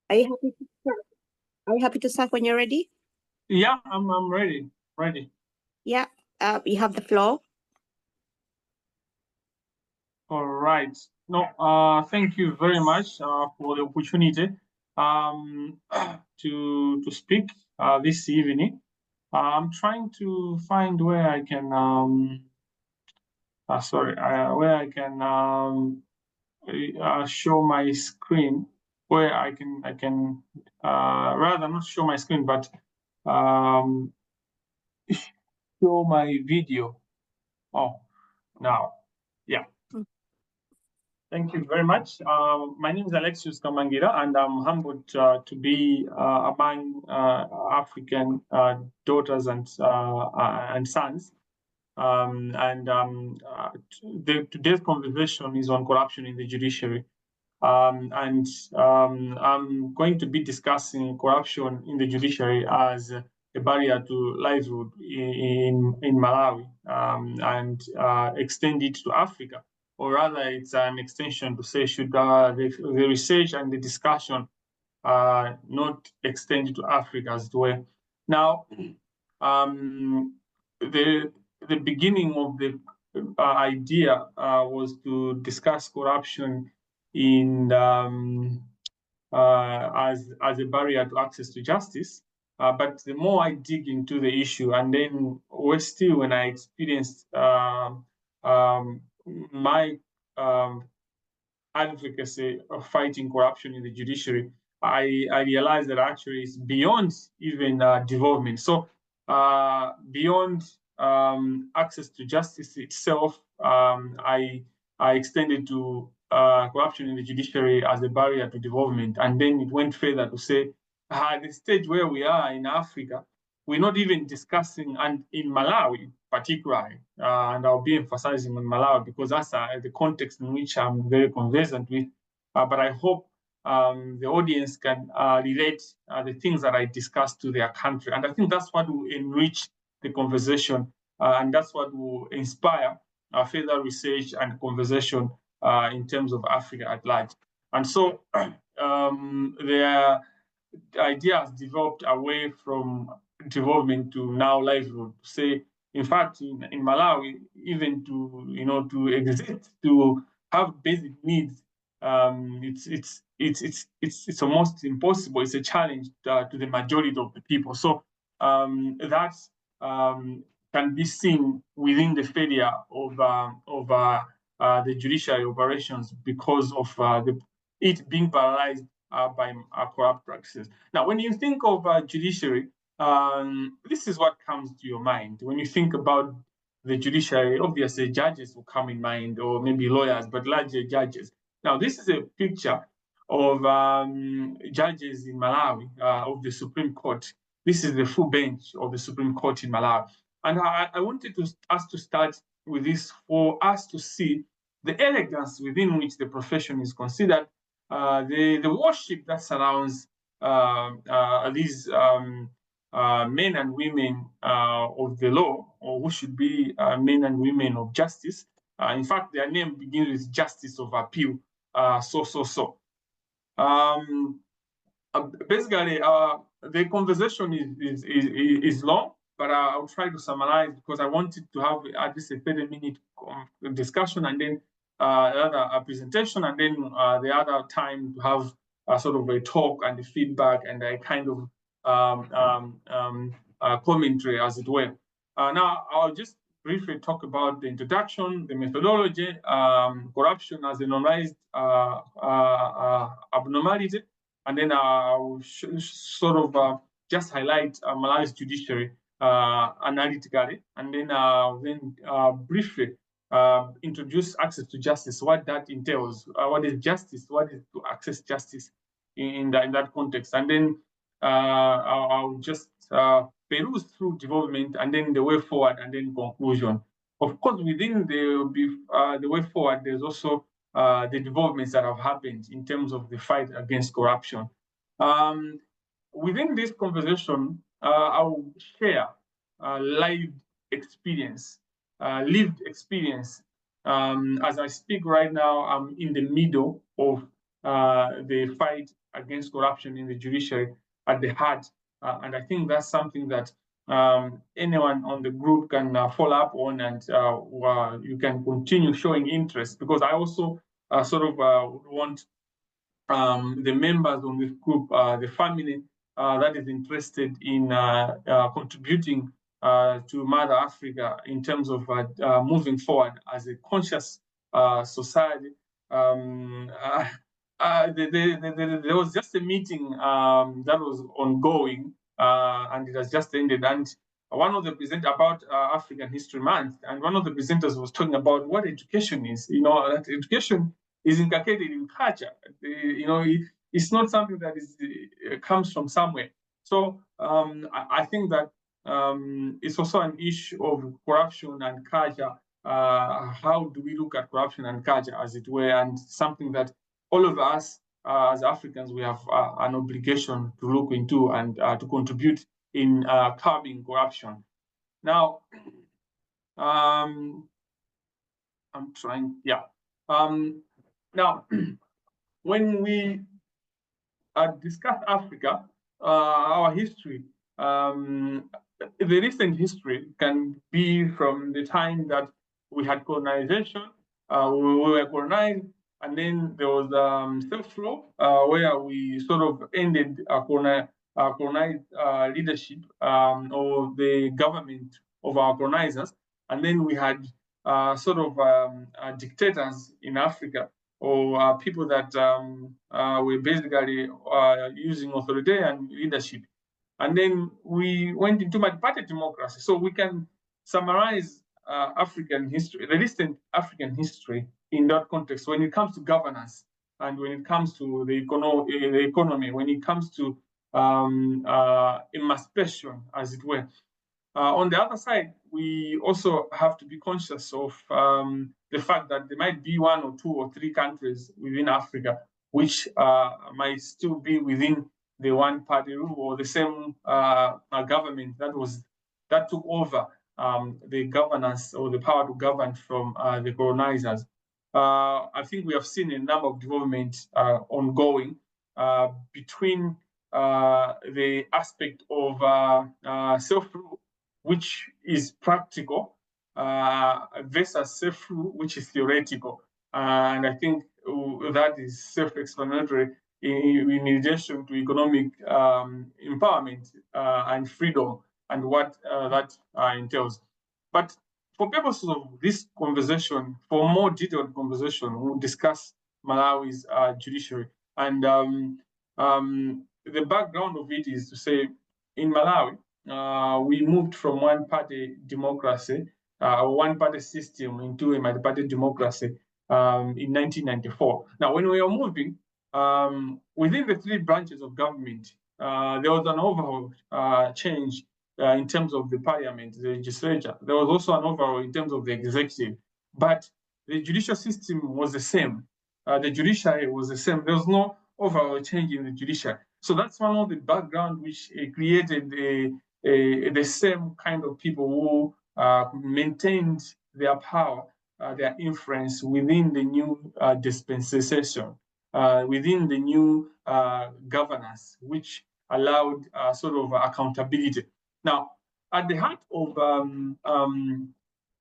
Are you happy to start? Are you happy to start when you're ready? Yeah, I'm ready. Ready. Yeah. You have the floor. All right. No, thank you very much for the opportunity to speak this evening. I'm trying to find where I can where I can show my screen, where I can rather not show my screen, but um, show my video. Oh, now, yeah. Thank you very much. My name is Alexius Kamangira, and I'm humbled to be among African daughters and sons. Today's conversation is on corruption in the judiciary. I'm going to be discussing corruption in the judiciary as a barrier to livelihood in Malawi, and extend it to Africa. Or rather, it's an extension to say, should the research and the discussion not extend to Africa as well. Now, the beginning of the idea was to discuss corruption in as a barrier to access to justice. But the more I dig into the issue, and then still when I experienced my advocacy of fighting corruption in the judiciary, I realized that actually it's beyond even development. So beyond access to justice itself, I extended to corruption in the judiciary as a barrier to development. And then it went further to say, at the stage where we are in Africa, we're not even discussing, and in Malawi particularly, and I'll be emphasizing on Malawi because that's the context in which I'm very conversant with. But I hope the audience can relate the things that I discussed to their country. And I think that's what will enrich the conversation, and that's what will inspire further research and conversation in terms of Africa at large. And so the idea has developed away from development to now livelihood. Say, in fact, in Malawi, even to exist, to have basic needs, it's almost impossible. It's a challenge to the majority of the people. So that can be seen within the failure of the judiciary operations because of it being paralyzed by corrupt practices. Now, when you think of judiciary, this is what comes to your mind. When you think about the judiciary, obviously judges will come in mind, or maybe lawyers, but largely judges. Now, this is a picture of judges in Malawi, of the Supreme Court. This is the full bench of the Supreme Court in Malawi. And I wanted us to start with this for us to see the elegance within which the profession is considered, the worship that surrounds these men and women of the law, or who should be men and women of justice. In fact, their name begins with justice of appeal. Basically, the conversation is long, but I'll try to summarize because I wanted to have at least a 30-minute discussion, and then another presentation, and then the other time to have sort of a talk and the feedback and a kind of commentary, as it were. Now, I'll just briefly talk about the introduction, the methodology, corruption as a normalized abnormality, and then I'll sort of just highlight Malawi's judiciary analytically, and then briefly introduce access to justice, what that entails, what is justice, what is to access justice in that context, and then I'll just peruse through development, and then the way forward, and then conclusion. Of course, within the way forward, there's also the developments that have happened in terms of the fight against corruption. Within this conversation, I will share lived experience. As I speak right now, I'm in the middle of the fight against corruption in the judiciary at the heart. And I think that's something that anyone on the group can follow up on, and you can continue showing interest, because I also want the members on this group, the family that is interested in contributing to Mother Africa in terms of moving forward as a conscious society. There was just a meeting that was ongoing, and it has just ended. And one of the presenters about African History Month, and one of the presenters was talking about what education is. That education is inculcated in culture. It's not something that comes from somewhere. So I think that it's also an issue of corruption and culture. How do we look at corruption and culture, as it were, and something that all of us as Africans, we have an obligation to look into and to contribute in curbing corruption. Now, I'm trying, yeah. Now, when we discuss Africa, our history, the recent history can be from the time that we had colonization, we were colonized, and then there was self-rule, where we sort of ended colonized leadership or the government of our colonizers, and then we had dictators in Africa, or people that were basically using authoritarian leadership. And then we went into multi-party democracy. So we can summarize African history, the recent African history, in that context when it comes to governance, and when it comes to the economy, when it comes to emancipation, as it were. On the other side, we also have to be conscious of the fact that there might be 1 or 2 or 3 countries within Africa which might still be within the one-party rule, or the same government that took over the governance or the power to govern from the colonizers. I think we have seen a number of developments ongoing between the aspect of self-rule, which is practical, versus self-rule, which is theoretical. And I think that is self-explanatory in addition to economic empowerment and freedom, and what that entails. But for purposes of this conversation, for more detailed conversation, we'll discuss Malawi's judiciary. And the background of it is to say, in Malawi, we moved from one-party democracy, one-party system, into a multi-party democracy in 1994. Now, when we were moving, within the 3 branches of government, there was an overall change in terms of the parliament, the legislature. There was also an overall in terms of the executive, but the judicial system was the same. The judiciary was the same. There was no overall change in the judiciary. So that's one of the background which created the same kind of people who maintained their power, their influence within the new dispensation, within the new governance, which allowed sort of accountability. Now, at the heart of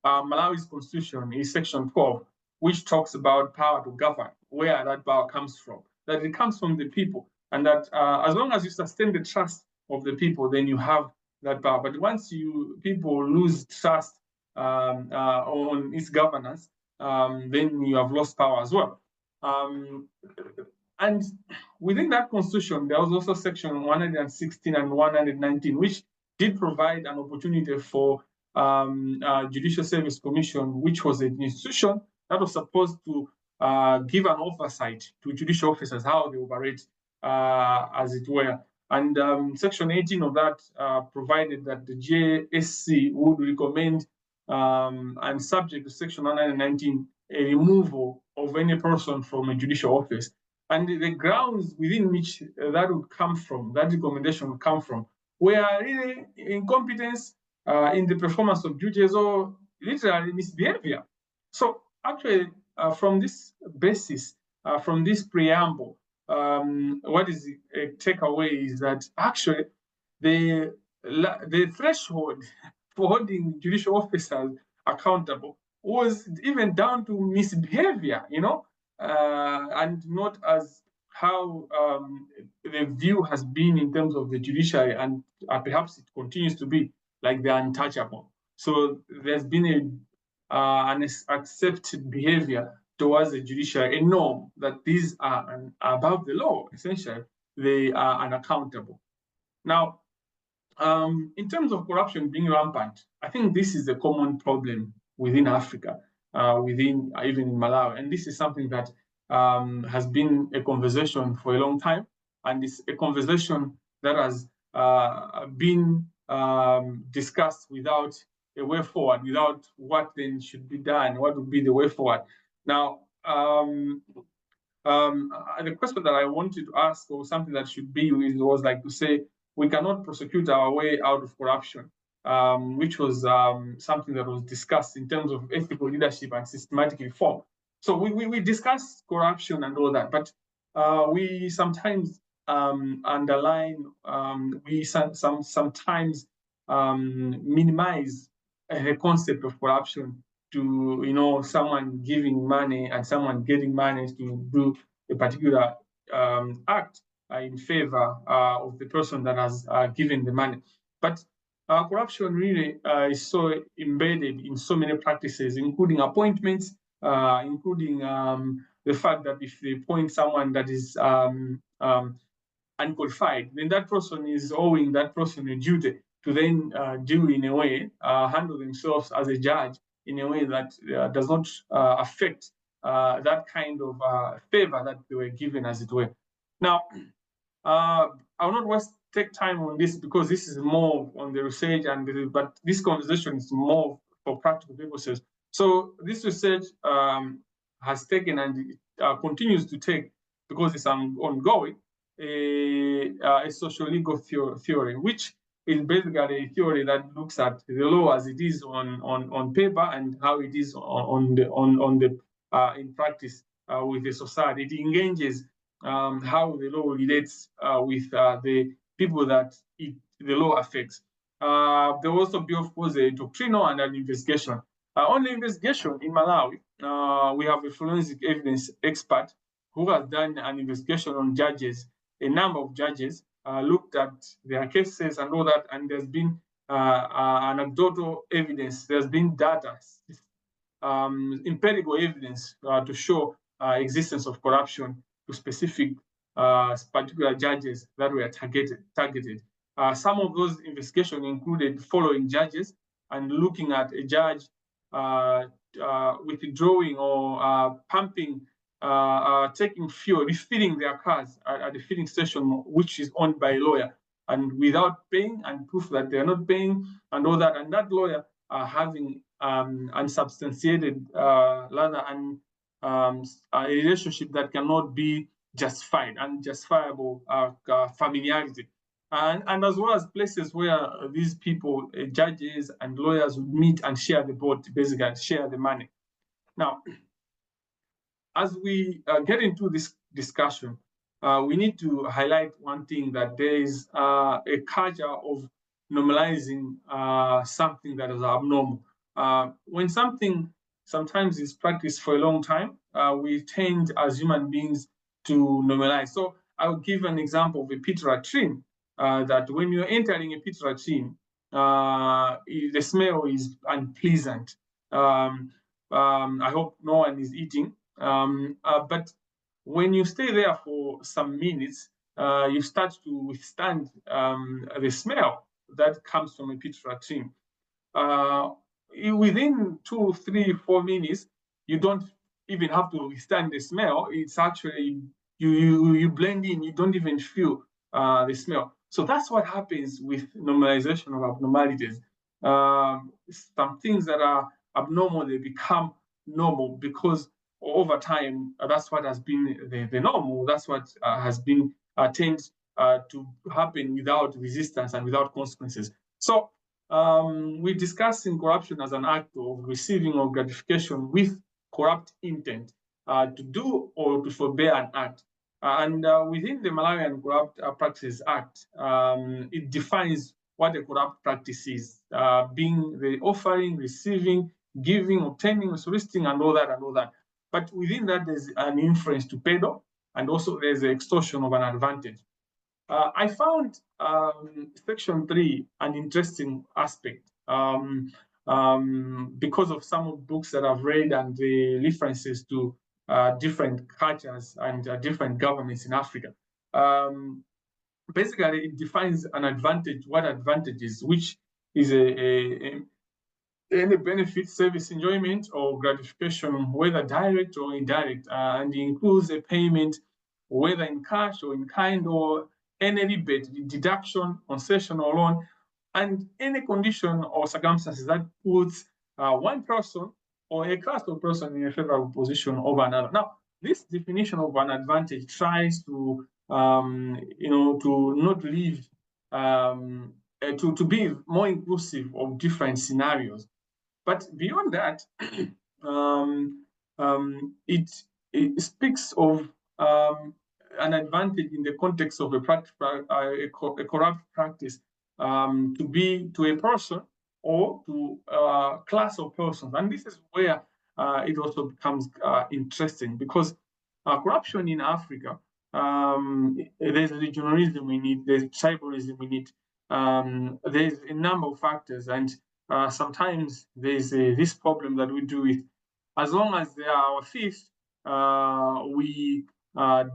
Malawi's constitution is Section 12, which talks about power to govern, where that power comes from, that it comes from the people, and that as long as you sustain the trust of the people, then you have that power. But once people lose trust on its governance, then you have lost power as well. And within that constitution, there was also Section 116 and 119, which did provide an opportunity for Judicial Service Commission, which was an institution that was supposed to give an oversight to judicial officers, how they operate, as it were. And Section 18 of that provided that the JSC would recommend, and subject to Section 119, a removal of any person from a judicial office. And the grounds within which that would come from, that recommendation would come from, were really incompetence in the performance of duties, or literally misbehavior. So actually, from this basis, from this preamble, what is a takeaway is that actually the threshold for holding judicial officers accountable was even down to misbehavior, and not as how the view has been in terms of the judiciary, and perhaps it continues to be like they're untouchable. So there's been an accepted behavior towards the judiciary, a norm that these are above the law, essentially. They are unaccountable. Now, in terms of corruption being rampant, I think this is a common problem within Africa, within even in Malawi. And this is something that has been a conversation for a long time. And it's a conversation that has been discussed without a way forward, without what then should be done, what would be the way forward. Now, the question that I wanted to ask, or something that should be, was like to say, we cannot prosecute our way out of corruption, which was something that was discussed in terms of ethical leadership and systematic reform. So we discussed corruption and all that, but we sometimes underline, we sometimes minimize the concept of corruption to someone giving money and someone getting money to do a particular act in favor of the person that has given the money. But corruption really is so embedded in so many practices, including appointments, including the fact that if they appoint someone that is unqualified, then that person is owing that person a duty to then do in a way, handle themselves as a judge in a way that does not affect that kind of favor that they were given, as it were. Now, I will not take time on this because this is more on the research, but this conversation is more for practical purposes. So this research has taken and continues to take, because it's ongoing, a social-legal theory, which is basically a theory that looks at the law as it is on paper and how it is in practice with the society. It engages how the law relates with the people that the law affects. There will also be, of course, a doctrinal and an investigation. On the investigation in Malawi, we have a forensic evidence expert who has done an investigation on judges, a number of judges, looked at their cases and all that, and there's been anecdotal evidence, there's been data, empirical evidence to show existence of corruption to specific particular judges that were targeted. Some of those investigations included following judges and looking at a judge withdrawing or pumping, taking fuel, refilling their cars at the filling station, which is owned by a lawyer, and without paying, and proof that they're not paying, and all that. And that lawyer having unsubstantiated, rather, and a relationship that cannot be justified, unjustifiable familiarity. And as well as places where these people, judges and lawyers, would meet and share the boat, basically share the money. Now, as we get into this discussion, we need to highlight one thing, that there is a culture of normalizing something that is abnormal. When something sometimes is practiced for a long time, we tend as human beings to normalize. So I'll give an example of a pit latrine, that when you're entering a pit latrine, the smell is unpleasant. I hope no one is eating. But when you stay there for some minutes, you start to withstand the smell that comes from a pit latrine. Within 2, 3, 4 minutes, you don't even have to withstand the smell. It's actually, you blend in, you don't even feel the smell. So that's what happens with normalization of abnormalities. Some things that are abnormal, they become normal because over time, that's what has been the normal. That's what has been tends to happen without resistance and without consequences. So we're discussing corruption as an act of receiving or gratification with corrupt intent to do or to forbear an act. And within the Malawian Corrupt Practices Act, it defines what a corrupt practice is, being the offering, receiving, giving, obtaining, soliciting, and all that. But within that, there's an inference to peddle, and also there's the extortion of an advantage. I found Section 3 an interesting aspect because of some of the books that I've read and the references to different cultures and different governments in Africa. Basically, it defines an advantage, what advantage is, which is any benefit, service enjoyment, or gratification, whether direct or indirect, and it includes a payment, whether in cash or in kind, or any rebate, deduction, concession, or loan, and any condition or circumstances that puts one person or a class of person in a favorable position over another. Now, this definition of an advantage tries to, to not leave, to be more inclusive of different scenarios. But beyond that, it speaks of an advantage in the context of a corrupt practice to be to a person or to a class of persons. And this is where it also becomes interesting, because corruption in Africa, there's regionalism we need, there's tribalism we need, there's a number of factors, and sometimes there's this problem that we do with, as long as they are our fifth, we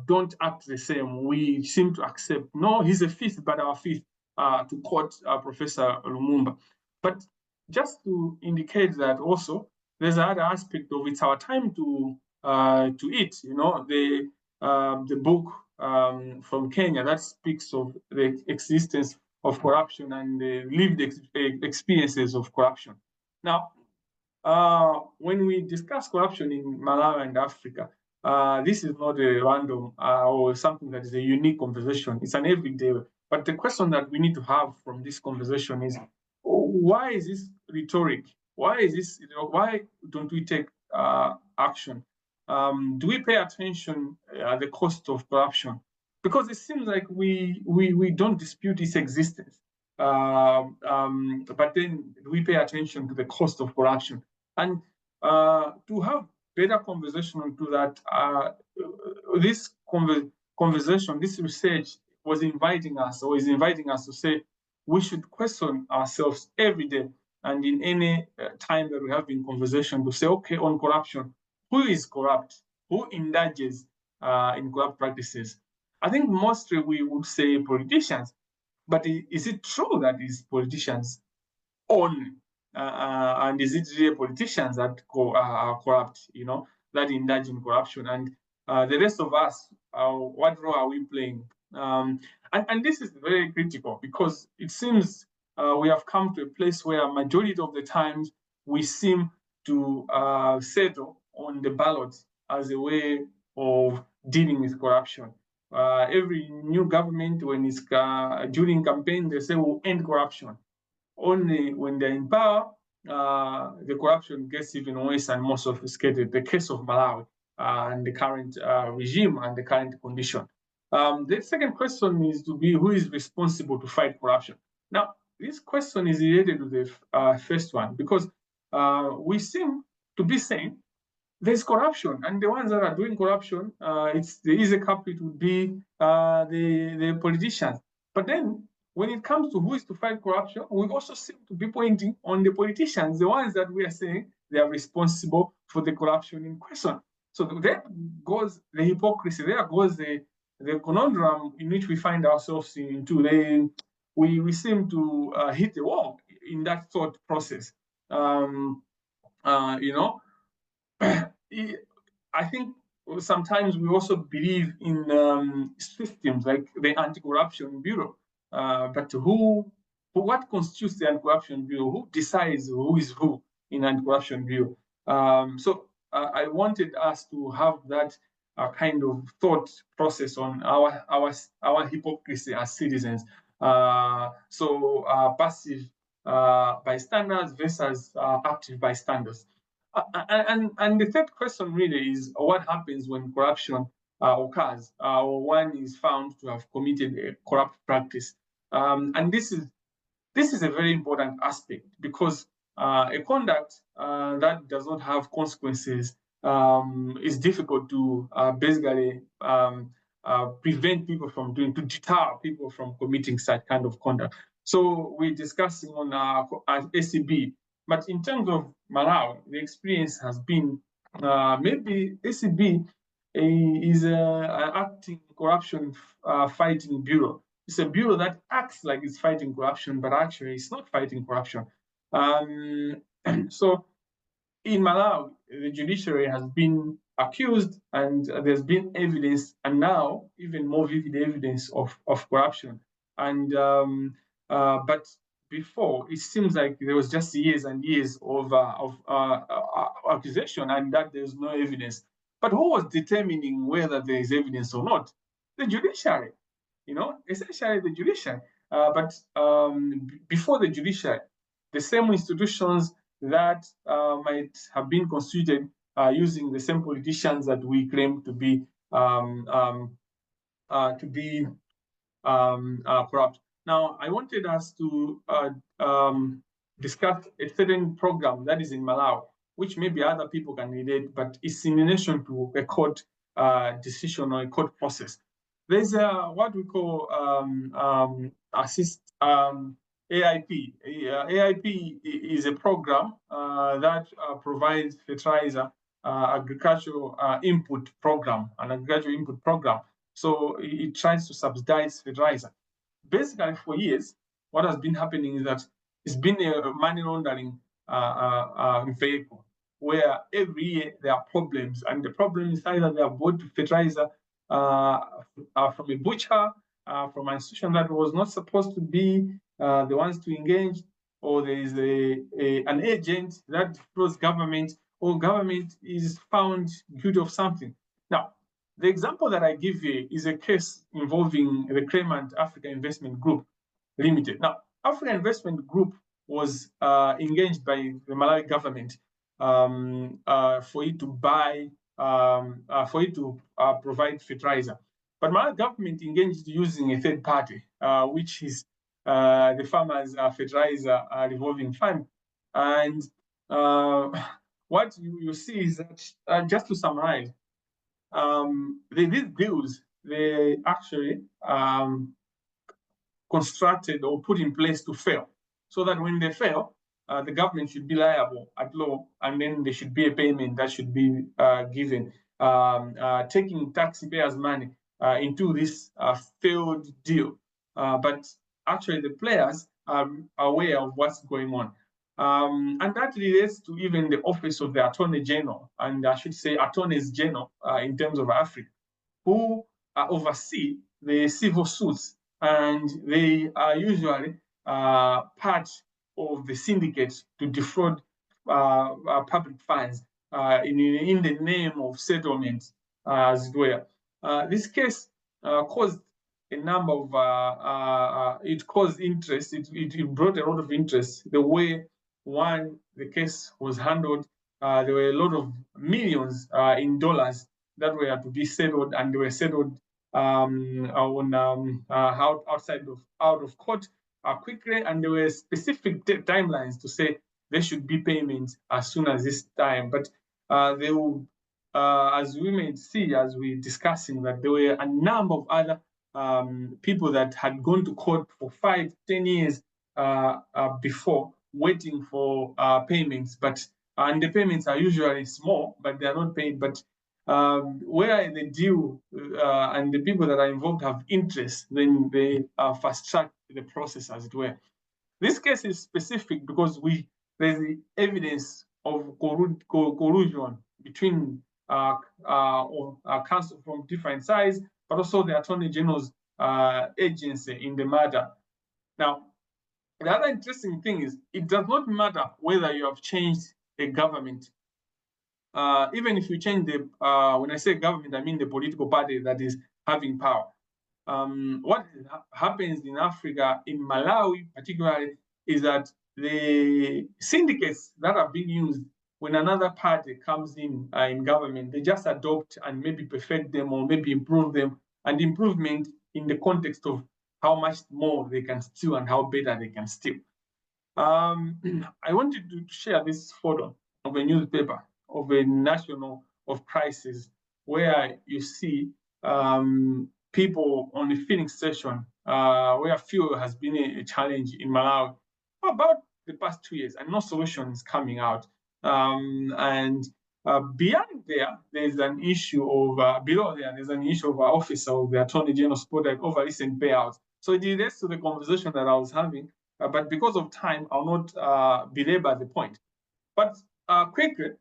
don't act the same. We seem to accept, no, he's a fifth, but our fifth, to quote Professor Lumumba. But just to indicate that also, there's another aspect of it's our time to eat. The book from Kenya that speaks of the existence of corruption and the lived experiences of corruption. Now, when we discuss corruption in Malawi and Africa, this is not a random or something that is a unique conversation. It's an everyday. But the question that we need to have from this conversation is, why is this rhetoric? Why don't we take action? Do we pay attention at the cost of corruption? Because it seems like we don't dispute its existence, but then we pay attention to the cost of corruption. And to have better conversation into that, this conversation, this research is inviting us to say we should question ourselves every day and in any time that we have in conversation to say, okay, on corruption, who is corrupt? Who indulges in corrupt practices? I think mostly we would say politicians, but is it true that it's politicians only? And is it really politicians that are corrupt, that indulge in corruption? And the rest of us, what role are we playing? And this is very critical, because it seems we have come to a place where a majority of the times we seem to settle on the ballot as a way of dealing with corruption. Every new government, when it's during campaign, they say we'll end corruption. Only when they're in power, the corruption gets even worse and more sophisticated. The case of Malawi and the current regime and the current condition. The second question is to be, who is responsible to fight corruption? Now, this question is related to the first one, because we seem to be saying there's corruption, and the ones that are doing corruption, the easy culprit would be the politicians. But then, when it comes to who is to fight corruption, we also seem to be pointing on the politicians, the ones that we are saying they are responsible for the corruption in question. So there goes the hypocrisy. There goes the conundrum in which we find ourselves into. We seem to hit the wall in that thought process. I think sometimes we also believe in systems like the Anti-Corruption Bureau. But what constitutes the Anti-Corruption Bureau? Who decides who is who in Anti-Corruption Bureau? So I wanted us to have that kind of thought process on our hypocrisy as citizens. Passive bystanders versus active bystanders. And the third question really is, what happens when corruption occurs, or one is found to have committed a corrupt practice. And this is a very important aspect, because a conduct that does not have consequences is difficult to basically prevent people from doing, to deter people from committing such kind of conduct. So we're discussing on ACB, but in terms of Malawi, the experience has been maybe ACB is an acting corruption fighting bureau. It's a bureau that acts like it's fighting corruption, but actually it's not fighting corruption. So in Malawi, the judiciary has been accused, and there's been evidence, and now even more vivid evidence of corruption. And but before, it seems like there was just years and years of accusation, and that there's no evidence. But who was determining whether there is evidence or not? The judiciary, essentially the judiciary. But before the judiciary, the same institutions that might have been constituted using the same politicians that we claim to be corrupt. Now, I wanted us to discuss a certain program that is in Malawi, which maybe other people can relate, but it's in relation to a court decision or a court process. There's what we call AIP. AIP is a program that provides fertilizer agricultural input program, an agricultural input program. So it tries to subsidize fertilizer. Basically, for years, what has been happening is that it's been a money laundering vehicle, where every year there are problems, and the problem is either they are bought fertilizer from a butcher, from an institution that was not supposed to be the ones to engage, or there is an agent that defrauds government, or government is found guilty of something. Now, the example that I give here is a case involving the claimant Africa Investment Group Limited. Now, Africa Investment Group was engaged by the Malawi government for it to buy, for it to provide fertilizer. But Malawi government engaged using a third party, which is the Farmers Fertilizer Revolving Fund. And what you see is that, just to summarize, these deals, they actually constructed or put in place to fail, so that when they fail, the government should be liable at law, and then there should be a payment that should be given, taking taxpayers' money into this failed deal. But actually, the players are aware of what's going on. And that relates to even the office of the Attorney General, and I should say Attorneys General in terms of Africa, who oversee the civil suits, and they are usually part of the syndicate to defraud public funds in the name of settlement, as it were. This case caused a number of, it caused interest, it brought a lot of interest, the way the case was handled. There were a lot of millions in dollars that were to be settled, and they were settled outside of out of court quickly, and there were specific timelines to say there should be payments as soon as this time. But they will, as we may see as we're discussing, that there were a number of other people that had gone to court for 5-10 years before, waiting for payments, and the payments are usually small, but they are not paid. But where the deal and the people that are involved have interest, then they fast track the process, as it were. This case is specific because there's evidence of collusion between counsel from different sides, but also the Attorney General's agency in the matter. Now, the other interesting thing is, it does not matter whether you have changed a government. Even if you change when I say government, I mean the political party that is having power. What happens in Africa, in Malawi particularly, is that the syndicates that are being used when another party comes in government, they just adopt and maybe perfect them or maybe improve them, and improvement in the context of how much more they can steal and how better they can steal. I wanted to share this photo of a newspaper of a national of crisis where you see people on a filling station where fuel has been a challenge in Malawi for about the past 2 years, and no solution is coming out. And beyond there, there's an issue of below there, there's an issue of an officer of the Attorney General spotted over recent payouts. So it relates to the conversation that I was having, but because of time, I'll not belabor the point. But quickly,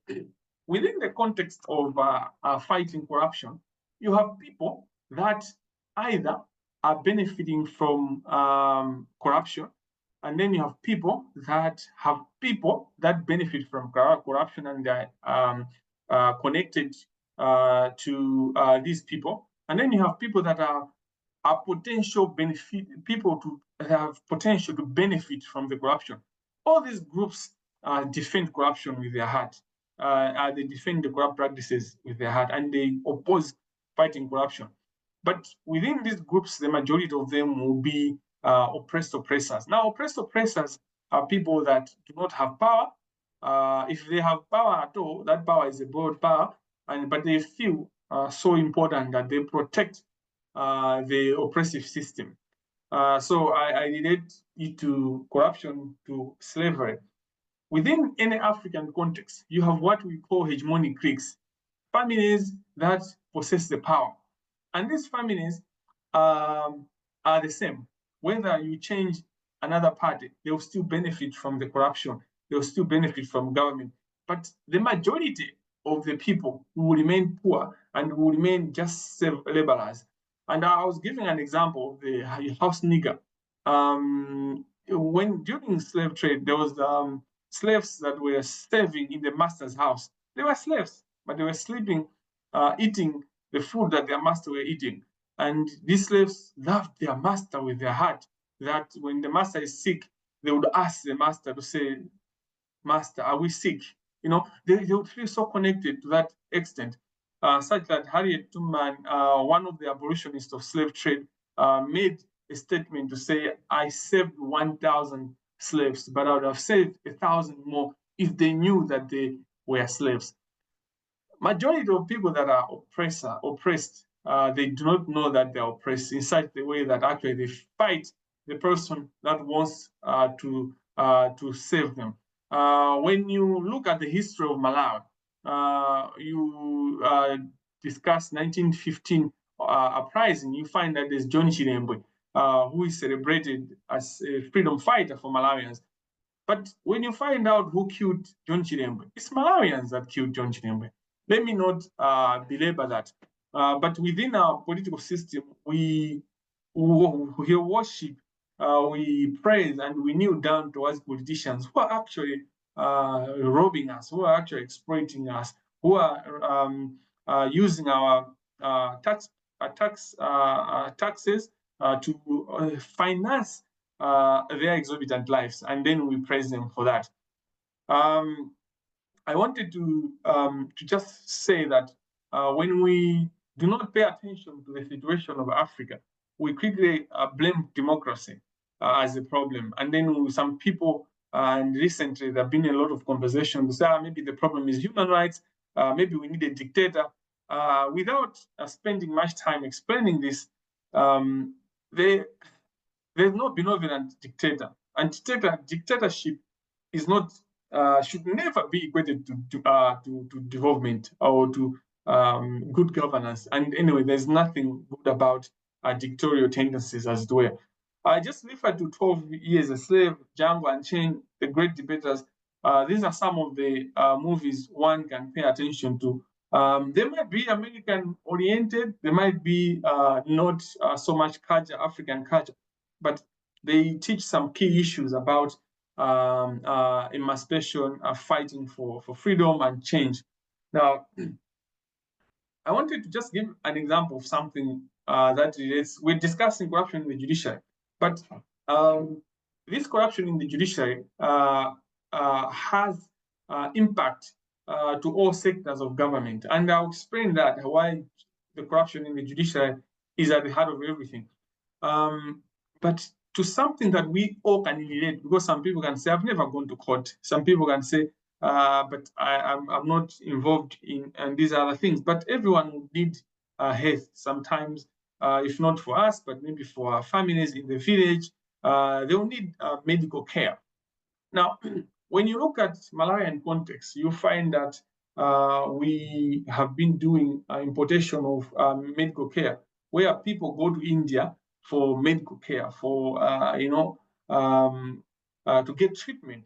within the context of fighting corruption, you have people that either are benefiting from corruption, and then you have people that benefit from corruption and they're connected to these people, and then you have people that are potential benefit people to have potential to benefit from the corruption. All these groups defend corruption with their heart. They defend the corrupt practices with their heart, and they oppose fighting corruption. But within these groups, the majority of them will be oppressed oppressors. Now, oppressed oppressors are people that do not have power. If they have power at all, that power is a borrowed power, but they feel so important that they protect the oppressive system. So I relate it to corruption, to slavery. Within any African context, you have what we call hegemonic cliques, families that possess the power. And these families are the same. Whether you change another party, they will still benefit from the corruption, they will still benefit from government. But the majority of the people will remain poor and will remain just self-laborers. And I was giving an example of the house nigger. When during slave trade, there was slaves that were serving in the master's house. They were slaves, but they were sleeping, eating the food that their master were eating. And these slaves loved their master with their heart, that when the master is sick, they would ask the master to say, "Master, are we sick?" You know, they would feel so connected to that extent, such that Harriet Tubman, one of the abolitionists of slave trade, made a statement to say, "I saved 1,000 slaves, but I would have saved 1,000 more if they knew that they were slaves." Majority of people that are oppressed, they do not know that they're oppressed in such a way that actually they fight the person that wants to save them. When you look at the history of Malawi, you discuss 1915 uprising, you find that there's John Chirembwe, who is celebrated as a freedom fighter for Malawians. But when you find out who killed John Chirembwe, it's Malawians that killed John Chirembwe. Let me not belabor that. But within our political system, we worship, we praise, and we kneel down towards politicians who are actually robbing us, who are actually exploiting us, who are using our taxes to finance their exorbitant lives, and then we praise them for that. I wanted to just say that when we do not pay attention to the situation of Africa, we quickly blame democracy as a problem. And then some people, and recently there have been a lot of conversation to say, maybe the problem is human rights, maybe we need a dictator. Without spending much time explaining this, there's no benevolent dictator. And dictatorship is not should never be equated to development or to good governance. And anyway, there's nothing good about dictatorial tendencies, as it were. I just referred to 12 Years a Slave, Django Unchained, The Great Debaters. These are some of the movies one can pay attention to. They might be American oriented, they might be not so much culture, African culture, but they teach some key issues about emancipation, fighting for freedom and change. Now, I wanted to just give an example of something that relates. We're discussing corruption in the judiciary, but this corruption in the judiciary has impact to all sectors of government. And I'll explain that, why the corruption in the judiciary is at the heart of everything. But to something that we all can relate, because some people can say, I've never gone to court. Some people can say, but I'm not involved in these other things. But everyone will need health sometimes, if not for us, but maybe for our families in the village, they will need medical care. Now, when you look at Malawian context, you find that we have been doing importation of medical care, where people go to India for medical care, for to get treatment.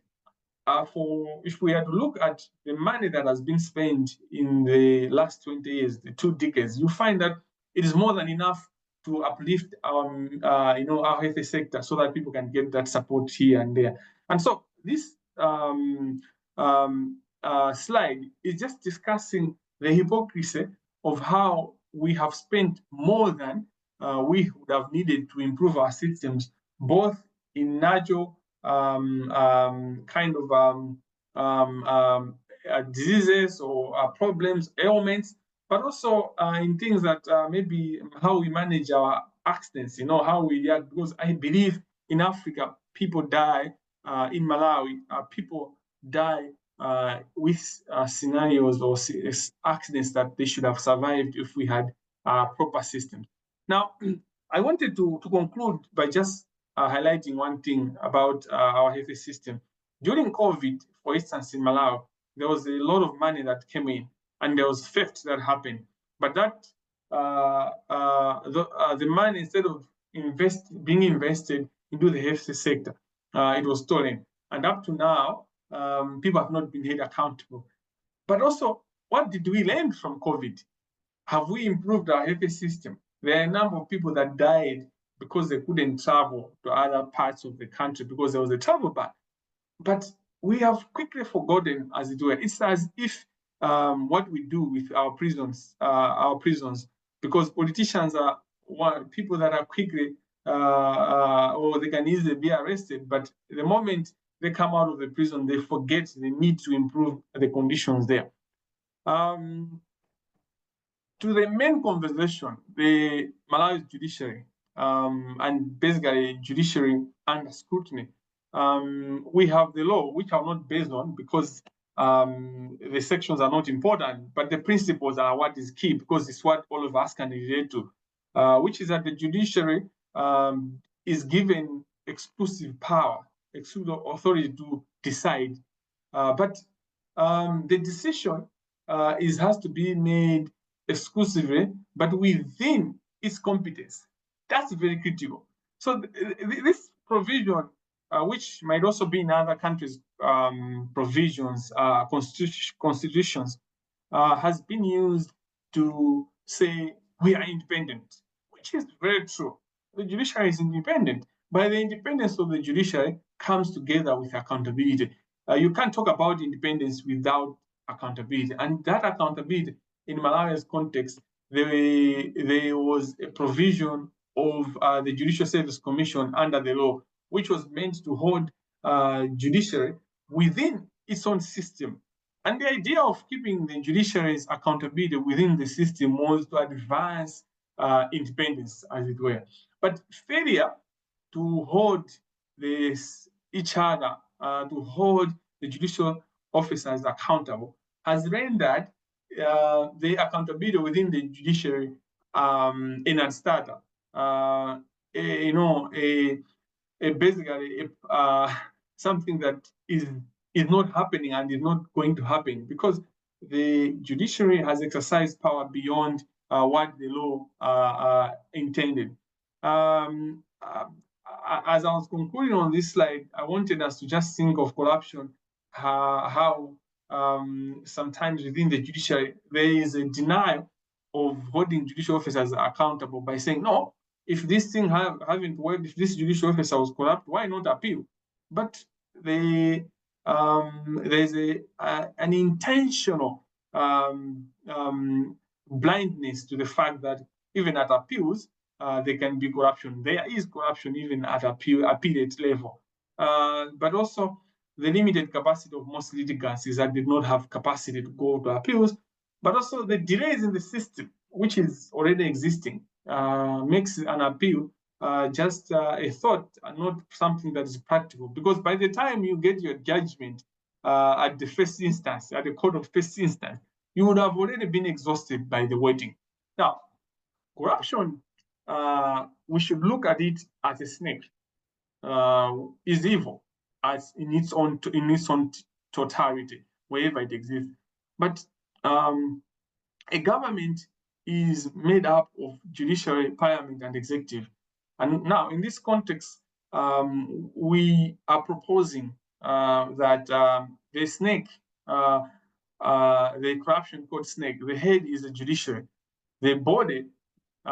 If we had to look at the money that has been spent in the last 20 years, the 2 decades, you find that it is more than enough to uplift our health sector so that people can get that support here and there. And so this slide is just discussing the hypocrisy of how we have spent more than we would have needed to improve our systems, both in natural diseases or problems, ailments, but also in things that maybe how we manage our accidents, how we react. Because I believe in Africa, people die, in Malawi, people die with scenarios or accidents that they should have survived if we had proper systems. Now, I wanted to conclude by just highlighting one thing about our health system. During COVID, for instance, in Malawi, there was a lot of money that came in, and there was theft that happened. But that the money, instead of being invested into the health sector, it was stolen. And up to now, people have not been held accountable. But also, what did we learn from COVID? Have we improved our health system? There are a number of people that died because they couldn't travel to other parts of the country because there was a travel ban. But we have quickly forgotten, as it were. It's as if what we do with our prisons, because politicians are people that are quickly or they can easily be arrested. But the moment they come out of the prison, they forget the need to improve the conditions there. To the main conversation, the Malawi judiciary, and basically judiciary under scrutiny. We have the law, which are not based on, because the sections are not important, but the principles are what is key, because it's what all of us can relate to, which is that the judiciary is given exclusive power, exclusive authority to decide, but the decision has to be made exclusively, but within its competence. That's very critical. So this provision, which might also be in other countries' provisions, constitutions, has been used to say we are independent, which is very true. The judiciary is independent, but the independence of the judiciary comes together with accountability. You can't talk about independence without accountability, and that accountability in Malawi's context, there was a provision of the Judicial Service Commission under the law, which was meant to hold judiciary within its own system. And the idea of keeping the judiciary's accountability within the system was to advance independence, as it were. But failure to hold each other, to hold the judicial officers accountable, has rendered the accountability within the judiciary in a starter. Basically something that is not happening and is not going to happen, because the judiciary has exercised power beyond what the law intended. As I was concluding on this slide, I wanted us to just think of corruption, how sometimes within the judiciary, there is a denial of holding judicial officers accountable by saying, no, if this thing haven't worked, if this judicial officer was corrupt, why not appeal? But there's an intentional blindness to the fact that even at appeals, there can be corruption. There is corruption even at appellate level. But also, the limited capacity of most litigants is that they do not have capacity to go to appeals, but also the delays in the system, which is already existing, makes an appeal just a thought and not something that is practical. Because by the time you get your judgment at the first instance, at the court of first instance, you would have already been exhausted by the waiting. Now, corruption, we should look at it as a snake. Is evil as in its own totality, wherever it exists. But a government is made up of judiciary, parliament, and executive. And now, in this context, we are proposing that the snake, the corruption called snake, the head is the judiciary, the body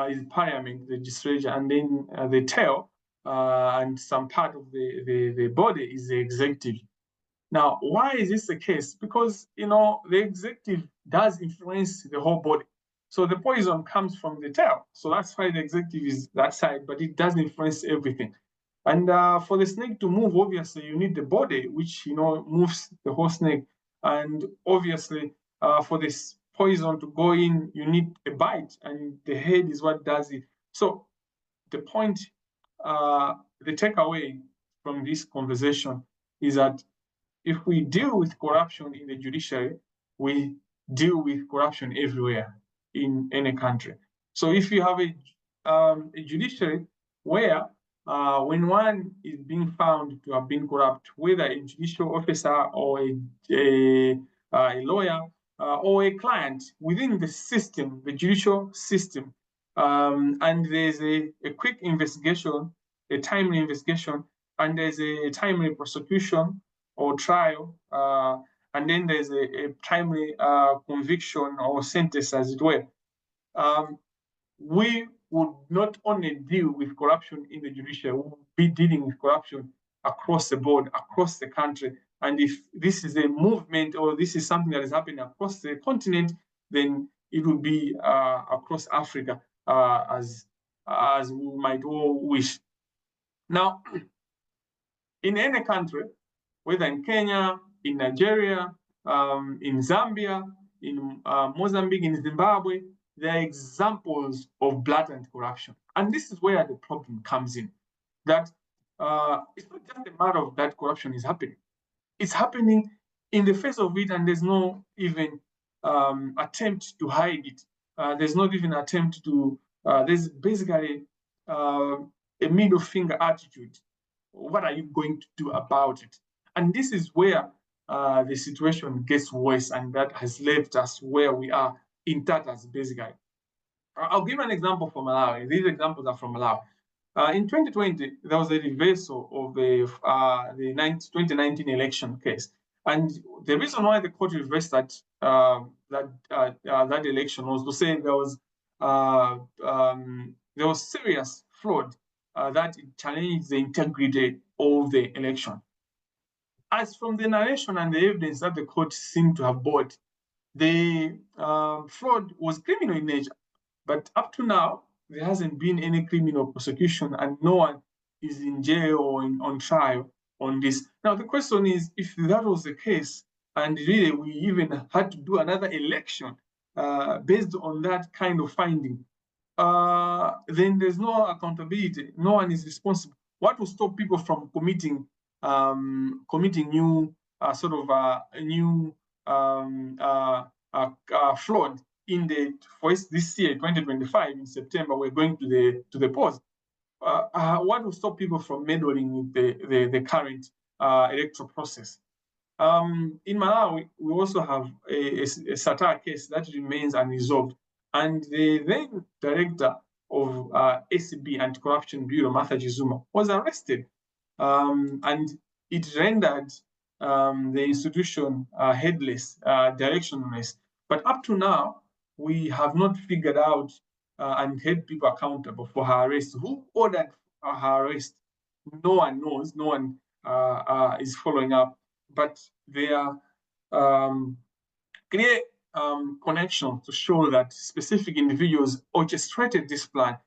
is parliament, the legislature, and then the tail and some part of the body is the executive. Now, why is this the case? Because, the executive does influence the whole body. So the poison comes from the tail. So that's why the executive is that side, but it does influence everything. And for the snake to move, obviously, you need the body, which, moves the whole snake. And obviously, for this poison to go in, you need a bite, and the head is what does it. So the point, the takeaway from this conversation is that if we deal with corruption in the judiciary, we deal with corruption everywhere in any country. So if you have a judiciary where when one is being found to have been corrupt, whether a judicial officer or a lawyer or a client within the system, the judicial system, and there's a quick investigation, a timely investigation, and there's a timely prosecution or trial, and then there's a timely conviction or sentence, as it were. We would not only deal with corruption in the judiciary, we would be dealing with corruption across the board, across the country. And if this is a movement or this is something that is happening across the continent, then it would be across Africa, as we might all wish. Now, in any country, whether in Kenya, in Nigeria, in Zambia, in Mozambique, in Zimbabwe, there are examples of blatant corruption. And this is where the problem comes in, that it's not just a matter of that corruption is happening. It's happening in the face of it, and there's no even attempt to hide it. There's not even attempt to, there's basically a middle finger attitude. What are you going to do about it? And this is where the situation gets worse, and that has left us where we are in tatters, basically. I'll give an example from Malawi. These examples are from Malawi. In 2020, there was a reversal of the 2019 election case. And the reason why the court reversed that election was to say there was serious fraud that challenged the integrity of the election. As from the narration and the evidence that the court seemed to have brought, the fraud was criminal in nature. But up to now, there hasn't been any criminal prosecution, and no one is in jail or on trial on this. Now, the question is, if that was the case, and really we even had to do another election based on that kind of finding, then there's no accountability. No one is responsible. What will stop people from committing new fraud in this year, 2025, in September? We're going to the polls. What will stop people from meddling with the current electoral process? In Malawi, we also have a satire case that remains unresolved, and the then director of ACB, Anti-Corruption Bureau, Martha Chizuma, was arrested, and it rendered the institution headless, directionless. But up to now, we have not figured out and held people accountable for her arrest. Who ordered her arrest? No one knows. No one is following up. But there are clear connections to show that specific individuals orchestrated this plan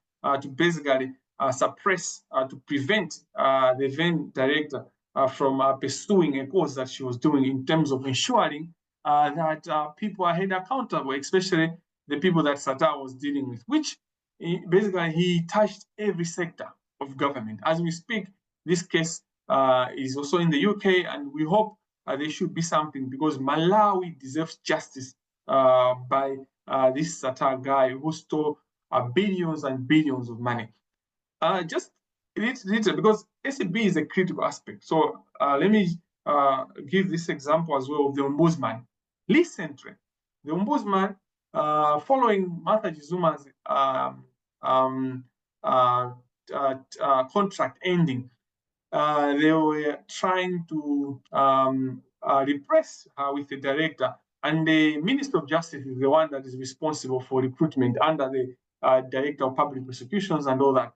to basically suppress, to prevent the then director from pursuing a cause that she was doing in terms of ensuring that people are held accountable, especially the people that Sata was dealing with, which basically he touched every sector of government. As we speak, this case is also in the UK, and we hope there should be something, because Malawi deserves justice by this Sata guy who stole billions and billions of money. Just little, because SAB is a critical aspect. So let me give this example as well of the ombudsman. Recently, the ombudsman, following Martha Jizuma's contract ending, they were trying to repress her with the director. And the Minister of Justice is the one that is responsible for recruitment under the Director of Public Prosecutions and all that.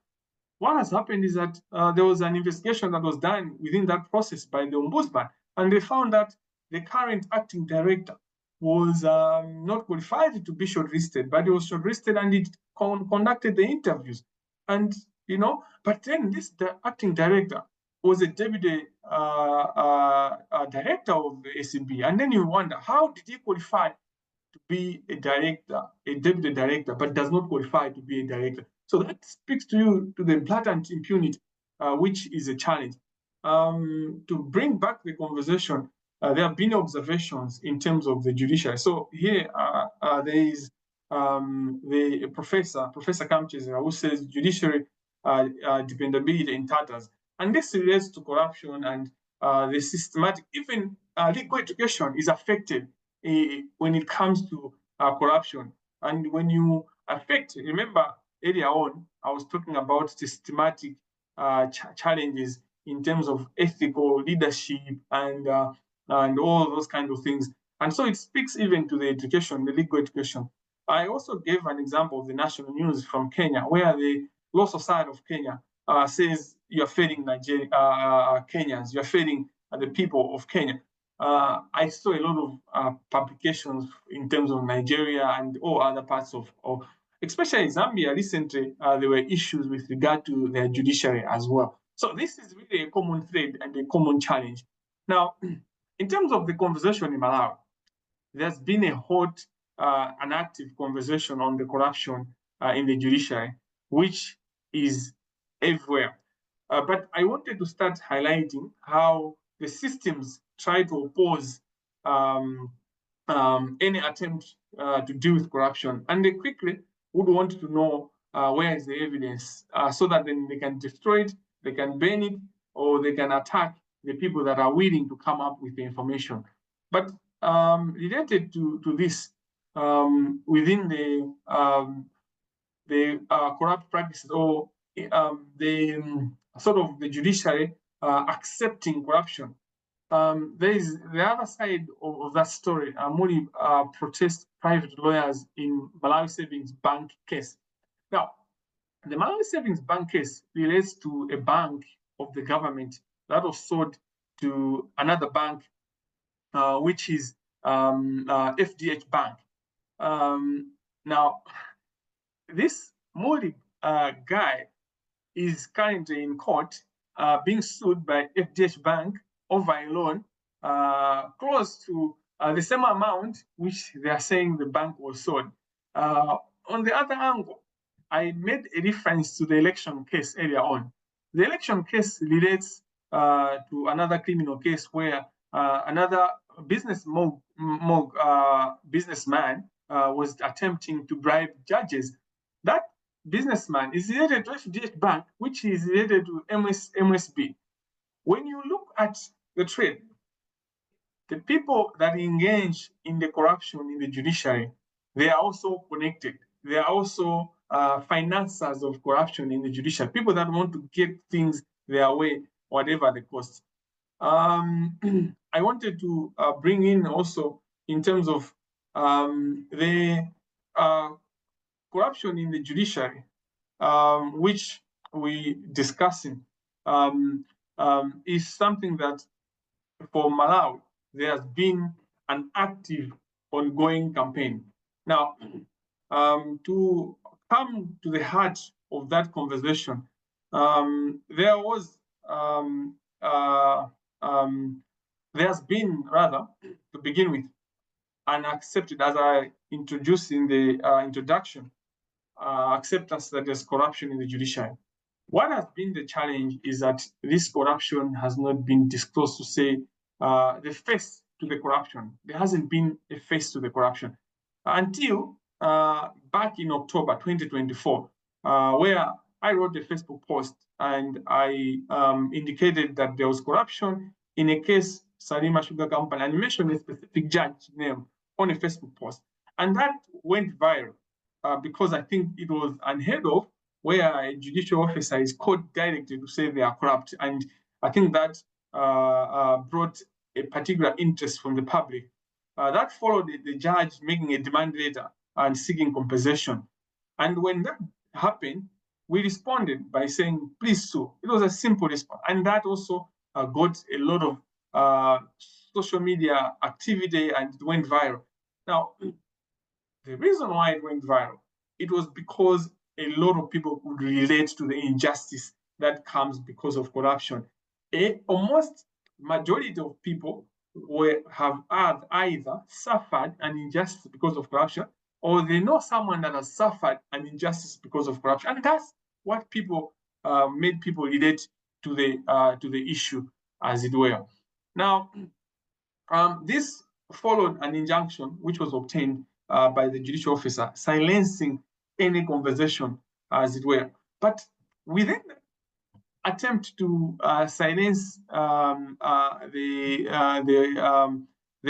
What has happened is that there was an investigation that was done within that process by the ombudsman, and they found that the current acting director was not qualified to be shortlisted, but he was shortlisted and he conducted the interviews. And, but then the acting director was a deputy director of the ACB. And then you wonder, how did he qualify to be a director, a deputy director, but does not qualify to be a director? So that speaks to you to the blatant impunity, which is a challenge. To bring back the conversation, there have been observations in terms of the judiciary. So here there is the Professor Kamchezera, who says judiciary dependability in tatters. And this relates to corruption and the systematic, even legal education is affected when it comes to corruption. And when you affect, remember earlier on, I was talking about systematic challenges in terms of ethical leadership and all those kind of things. And so it speaks even to the education, the legal education. I also gave an example of the national news from Kenya, where the Law Society of Kenya says you're failing Kenyans, you're failing the people of Kenya. I saw a lot of publications in terms of Nigeria and all other parts of especially in Zambia recently, there were issues with regard to their judiciary as well. So this is really a common thread and a common challenge. Now, in terms of the conversation in Malawi, there's been a hot and active conversation on the corruption in the judiciary, which is everywhere. But I wanted to start highlighting how the systems try to oppose any attempt to deal with corruption. And they quickly would want to know where is the evidence so that then they can destroy it, they can burn it, or they can attack the people that are willing to come up with the information. But related to this, within the corrupt practices or the sort of the judiciary accepting corruption, there is the other side of that story. Muli protest private lawyers in Malawi Savings Bank case. Now, the Malawi Savings Bank case relates to a bank of the government that was sold to another bank, which is FDH Bank. Now, this Muli guy is currently in court being sued by FDH Bank over a loan close to the same amount which they are saying the bank was sold. On the other angle, I made a reference to the election case earlier on. The election case relates to another criminal case where another businessman was attempting to bribe judges. That businessman is related to FDH Bank, which is related to MSB. When you look at the trade, the people that engage in the corruption in the judiciary, they are also connected. They are also financiers of corruption in the judiciary, people that want to get things their way, whatever the cost. I wanted to bring in also in terms of the corruption in the judiciary, which we discussing, is something that for Malawi, there has been an active ongoing campaign. Now, to come to the heart of that conversation, there was there's been, rather, to begin with, and accepted, as I introduced in the introduction, acceptance that there's corruption in the judiciary. What has been the challenge is that this corruption has not been disclosed to say the face to the corruption. There hasn't been a face to the corruption until back in October 2024, where I wrote a Facebook post and I indicated that there was corruption in a case, Salima Sugar Company, and mentioned a specific judge name on a Facebook post. And that went viral because I think it was unheard of where a judicial officer is caught directly to say they are corrupt. And I think that brought a particular interest from the public. That followed the judge making a demand letter and seeking compensation. And when that happened, we responded by saying, please sue. It was a simple response. And that also got a lot of social media activity and it went viral. Now, the reason why it went viral, it was because a lot of people could relate to the injustice that comes because of corruption. Almost majority of people have either suffered an injustice because of corruption, or they know someone that has suffered an injustice because of corruption, and that's what people made people relate to the issue, as it were. Now, this followed an injunction which was obtained by the judicial officer, silencing any conversation, as it were. But we then attempt to silence the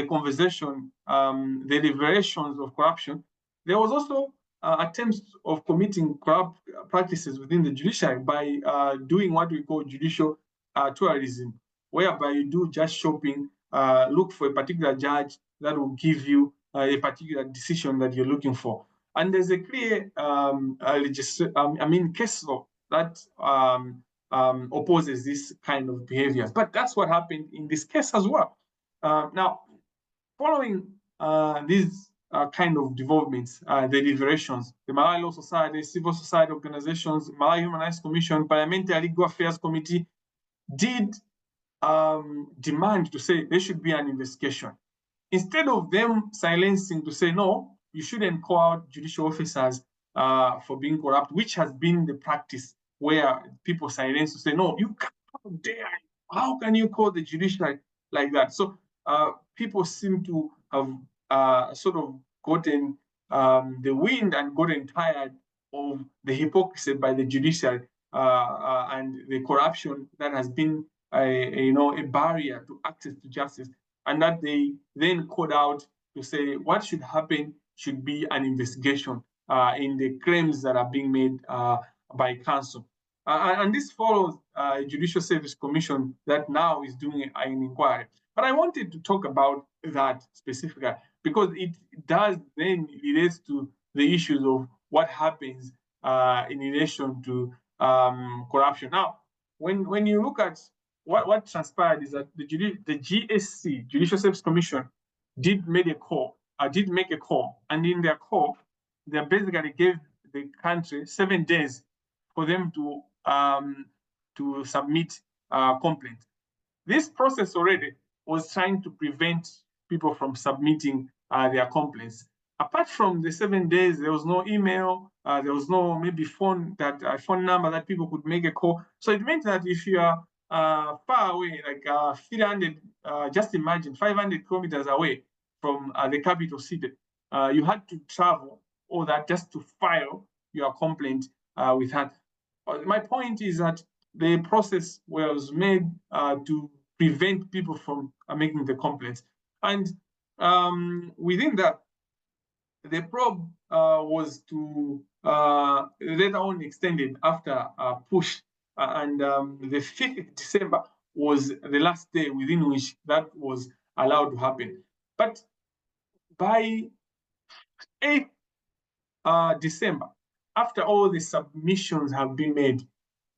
conversation, the revelations of corruption. There was also attempts of committing corrupt practices within the judiciary by doing what we call judicial tourism, whereby you do just shopping, look for a particular judge that will give you a particular decision that you're looking for. And there's a clear case law that opposes this kind of behaviors. But that's what happened in this case as well. Now, following these kind of developments, the deliberations, the Malawi Law Society, civil society organizations, Malawi Human Rights Commission, Parliamentary Legal Affairs Committee did demand to say there should be an investigation. Instead of them silencing to say, no, you shouldn't call out judicial officers for being corrupt, which has been the practice where people silence to say, no, you can't dare. How can you call the judiciary like that? So people seem to have sort of gotten the wind and gotten tired of the hypocrisy by the judiciary and the corruption that has been a barrier to access to justice, and that they then called out to say what should happen should be an investigation in the claims that are being made by counsel. And this follows a Judicial Service Commission that now is doing an inquiry. But I wanted to talk about that specifically because it does then relate to the issues of what happens in relation to corruption. Now, when you look at what transpired is that the GSC, Judicial Service Commission, did make a call, and in their call, they basically gave the country 7 days for them to submit complaints. This process already was trying to prevent people from submitting their complaints. Apart from the 7 days, there was no email, there was no maybe phone number that people could make a call. So it meant that if you are far away, like 300, just imagine 500 kilometers away from the capital city, you had to travel all that just to file your complaint with her. My point is that the process was made to prevent people from making the complaints. And within that, the probe was to later on extended after a push. And the 5th December was the last day within which that was allowed to happen. But by 8th December, after all the submissions have been made,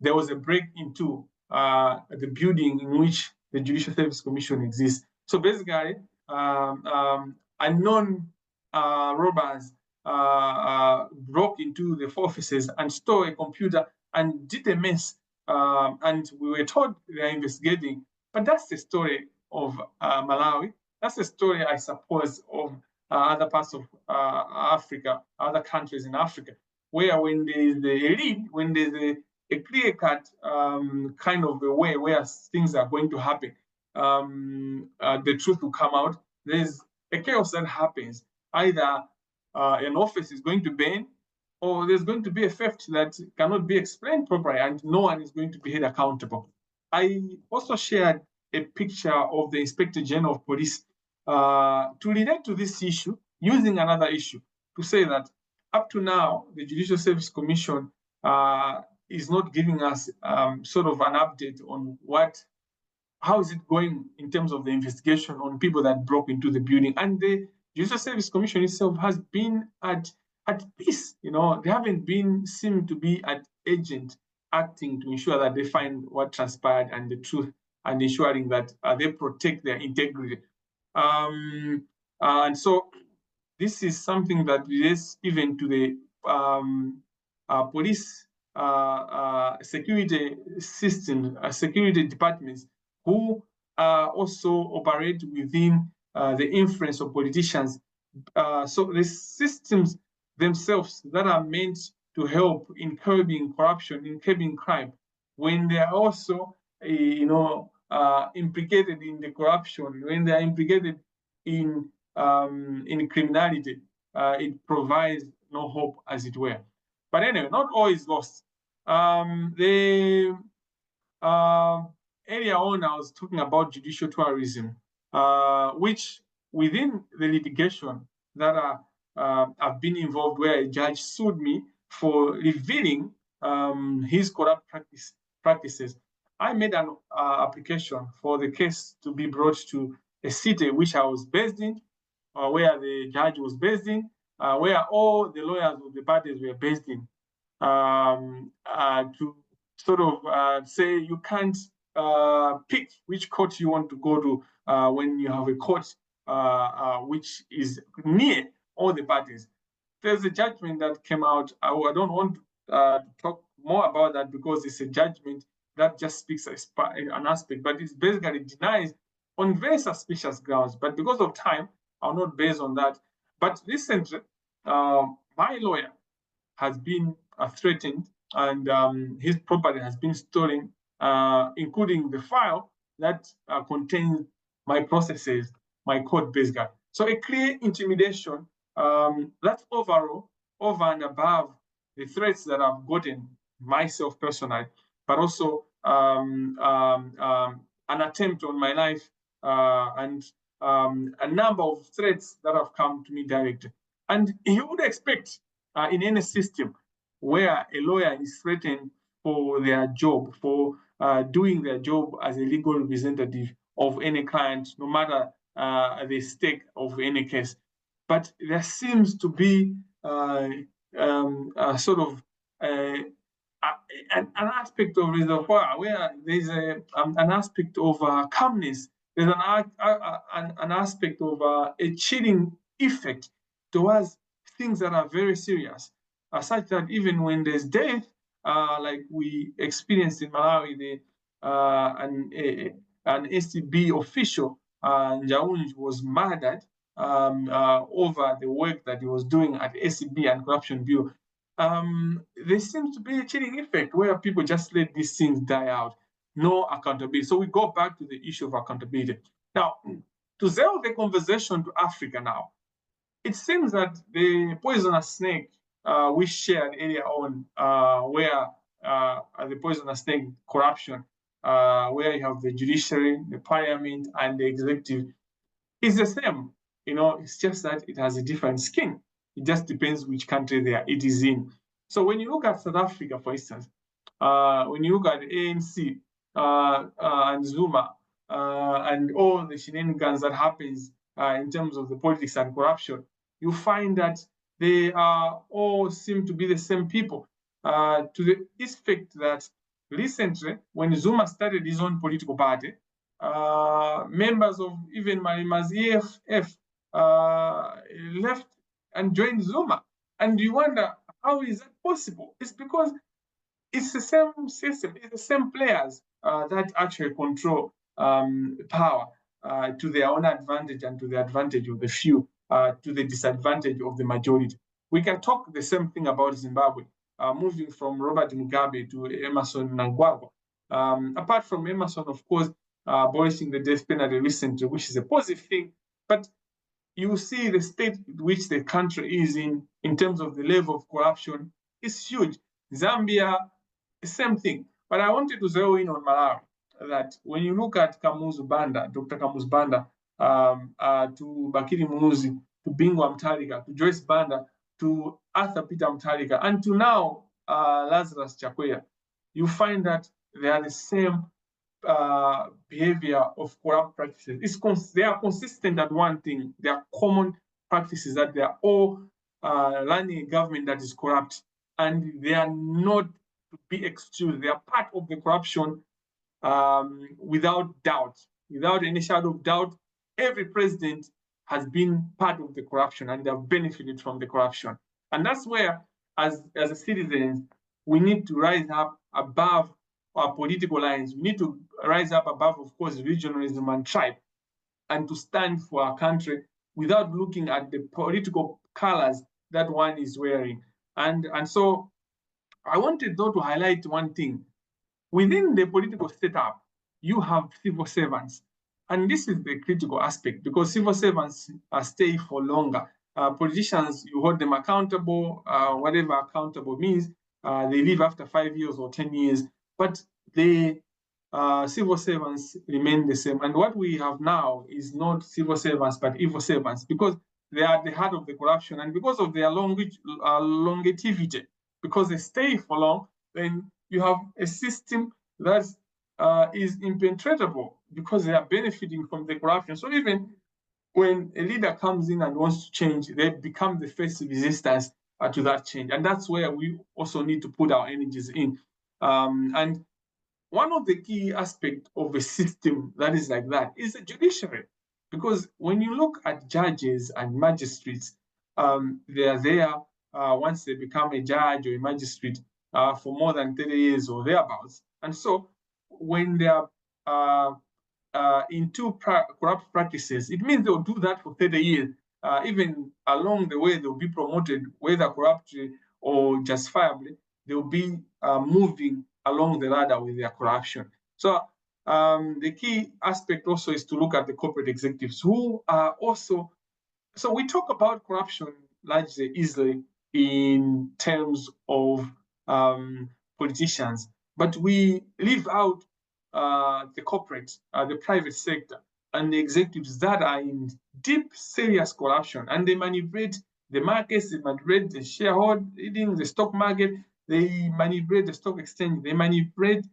there was a break into the building in which the Judicial Service Commission exists. So basically, unknown robbers broke into the offices and stole a computer and did a mess. And we were told they are investigating. But that's the story of Malawi. That's the story, I suppose, of other parts of Africa, other countries in Africa, where when there's the elite, when there's a clear-cut kind of a way where things are going to happen, the truth will come out. There's a chaos that happens. Either an office is going to burn, or there's going to be a theft that cannot be explained properly, and no one is going to be held accountable. I also shared a picture of the Inspector General of Police to relate to this issue, using another issue to say that up to now, the Judicial Service Commission is not giving us sort of an update on how is it going in terms of the investigation on people that broke into the building. And the Judicial Service Commission itself has been at peace. They haven't been seem to be at urgent acting to ensure that they find what transpired and the truth, and ensuring that they protect their integrity. And so this is something that relates even to the police security systems, security departments, who also operate within the influence of politicians. So the systems themselves that are meant to help in curbing corruption, in curbing crime, when they are also, implicated in the corruption, when they are implicated in criminality, it provides no hope, as it were. But anyway, not all is lost. Earlier on, I was talking about judicial tourism, which within the litigation that I've been involved, where a judge sued me for revealing his corrupt practices, I made an application for the case to be brought to a city which I was based in, where the judge was based in, where all the lawyers of the parties were based in, to sort of say you can't pick which court you want to go to when you have a court which is near all the parties. There's a judgment that came out. I don't want to talk more about that, because it's a judgment that just speaks an aspect, but it basically denies on very suspicious grounds. But because of time, I'll not base on that. But recently, my lawyer has been threatened, and his property has been stolen, including the file that contains my processes, my court basically. So a clear intimidation that's overall, over and above the threats that I've gotten myself personally, but also an attempt on my life, and a number of threats that have come to me directly. And you would expect in any system where a lawyer is threatened for their job, for doing their job as a legal representative of any client, no matter the stake of any case. But there seems to be sort of an aspect of reservoir where there's an aspect of calmness. There's an aspect of a chilling effect towards things that are very serious, such that even when there's death, like we experienced in Malawi, an SCB official, Njaunj, was murdered over the work that he was doing at SCB and Corruption Bureau. There seems to be a chilling effect where people just let these things die out, no accountability. So we go back to the issue of accountability. Now, to zeal the conversation to Africa now, it seems that the poisonous snake we shared earlier on, where the poisonous snake corruption, where you have the judiciary, the parliament, and the executive, is the same. It's just that it has a different skin. It just depends which country it is in. So when you look at South Africa, for instance, when you look at ANC and Zuma and all the shenanigans that happens in terms of the politics and corruption, you find that they all seem to be the same people, to the effect that recently, when Zuma started his own political party, members of even Malima's EFF left and joined Zuma. And you wonder, how is that possible? It's because it's the same system, it's the same players that actually control power to their own advantage and to the advantage of the few, to the disadvantage of the majority. We can talk the same thing about Zimbabwe, moving from Robert Mugabe to Emerson Mnangagwa. Apart from Emerson, of course, abolishing the death penalty recently, which is a positive thing, but you see the state in which the country is in terms of the level of corruption, is huge. Zambia, the same thing. But I wanted to zero in on Malawi, that when you look at Kamuzu Banda, Dr. Kamuzu Banda, to Bakiri Munuzi, to Bingwa Mtalika, to Joyce Banda, to Arthur Peter Mtalika, and to now Lazarus Chakwera, you find that they are the same behavior of corrupt practices. They are consistent at one thing. They are common practices, that they are all running a government that is corrupt, and they are not to be excused. They are part of the corruption without doubt, without any shadow of doubt. Every president has been part of the corruption, and they have benefited from the corruption. And that's where, as a citizens, we need to rise up above our political lines. We need to rise up above, of course, regionalism and tribe, and to stand for our country without looking at the political colors that one is wearing. And so I wanted, though, to highlight one thing. Within the political setup, you have civil servants. And this is the critical aspect, because civil servants stay for longer. Politicians, you hold them accountable, whatever accountable means. They leave after 5 years or 10 years, but the civil servants remain the same. And what we have now is not civil servants, but evil servants, because they are at the heart of the corruption, and because of their longevity, because they stay for long, then you have a system that is impenetrable, because they are benefiting from the corruption. So even when a leader comes in and wants to change, they become the first resistance to that change. And that's where we also need to put our energies in. And one of the key aspects of a system that is like that is the judiciary. Because when you look at judges and magistrates, they are there once they become a judge or a magistrate for more than 30 years or thereabouts. And so when they are into corrupt practices, it means they'll do that for 30 years. Even along the way, they'll be promoted, whether corruptly or justifiably, they'll be moving along the ladder with their corruption. So the key aspect also is to look at the corporate executives, who are also, so we talk about corruption largely easily in terms of politicians, but we leave out the corporate, the private sector, and the executives that are in deep, serious corruption, and they manipulate the markets, they manipulate the shareholding, the stock market, they manipulate the stock exchange, they manipulate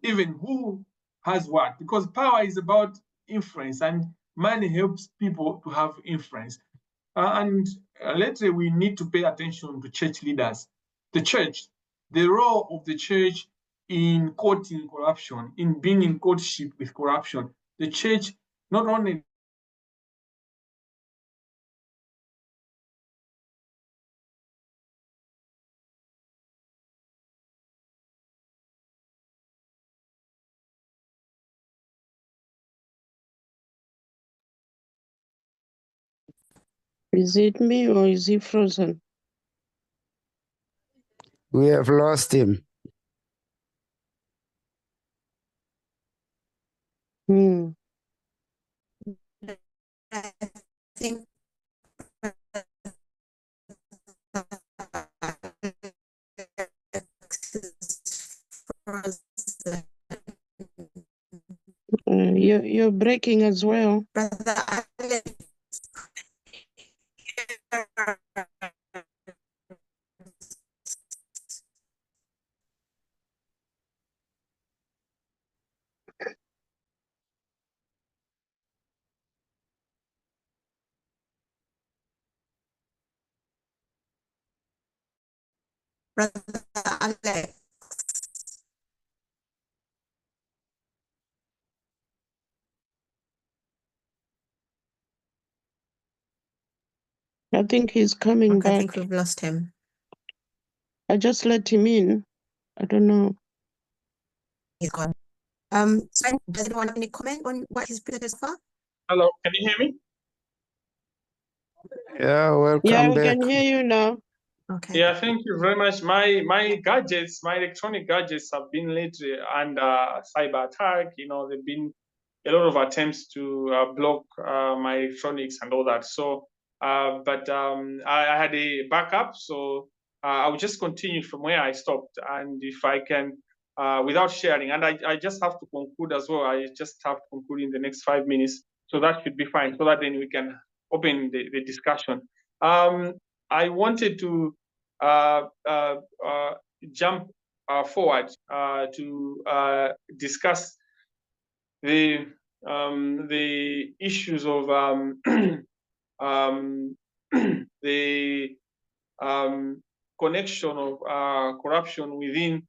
even who has what, because power is about influence, and money helps people to have influence. Lately, we need to pay attention to church leaders. The church, the role of the church in courting corruption, in being in courtship with corruption. The church not only Is it me or is he frozen? We have lost him. Hmm. I think You're breaking as well. Brother Alex. Brother Alex. I think he's coming Okay, I back. think we've lost him. I just let him in. I don't know. He's gone. So does anyone have any comment on what he's presented so far? Hello, can you hear me? Yeah, welcome Yeah, we back. can hear you now. Okay. Yeah, thank you very much. My gadgets, my electronic gadgets have been lately under cyber attack. You know, there've been a lot of attempts to block my electronics and all that. So, but I had a backup, so I will just continue from where I stopped. And if I can, without sharing, and I just have to conclude as well. I just have to conclude in the next 5 minutes, so that should be fine. So that then we can open the discussion. I wanted to jump forward to discuss the issues of the connection of corruption within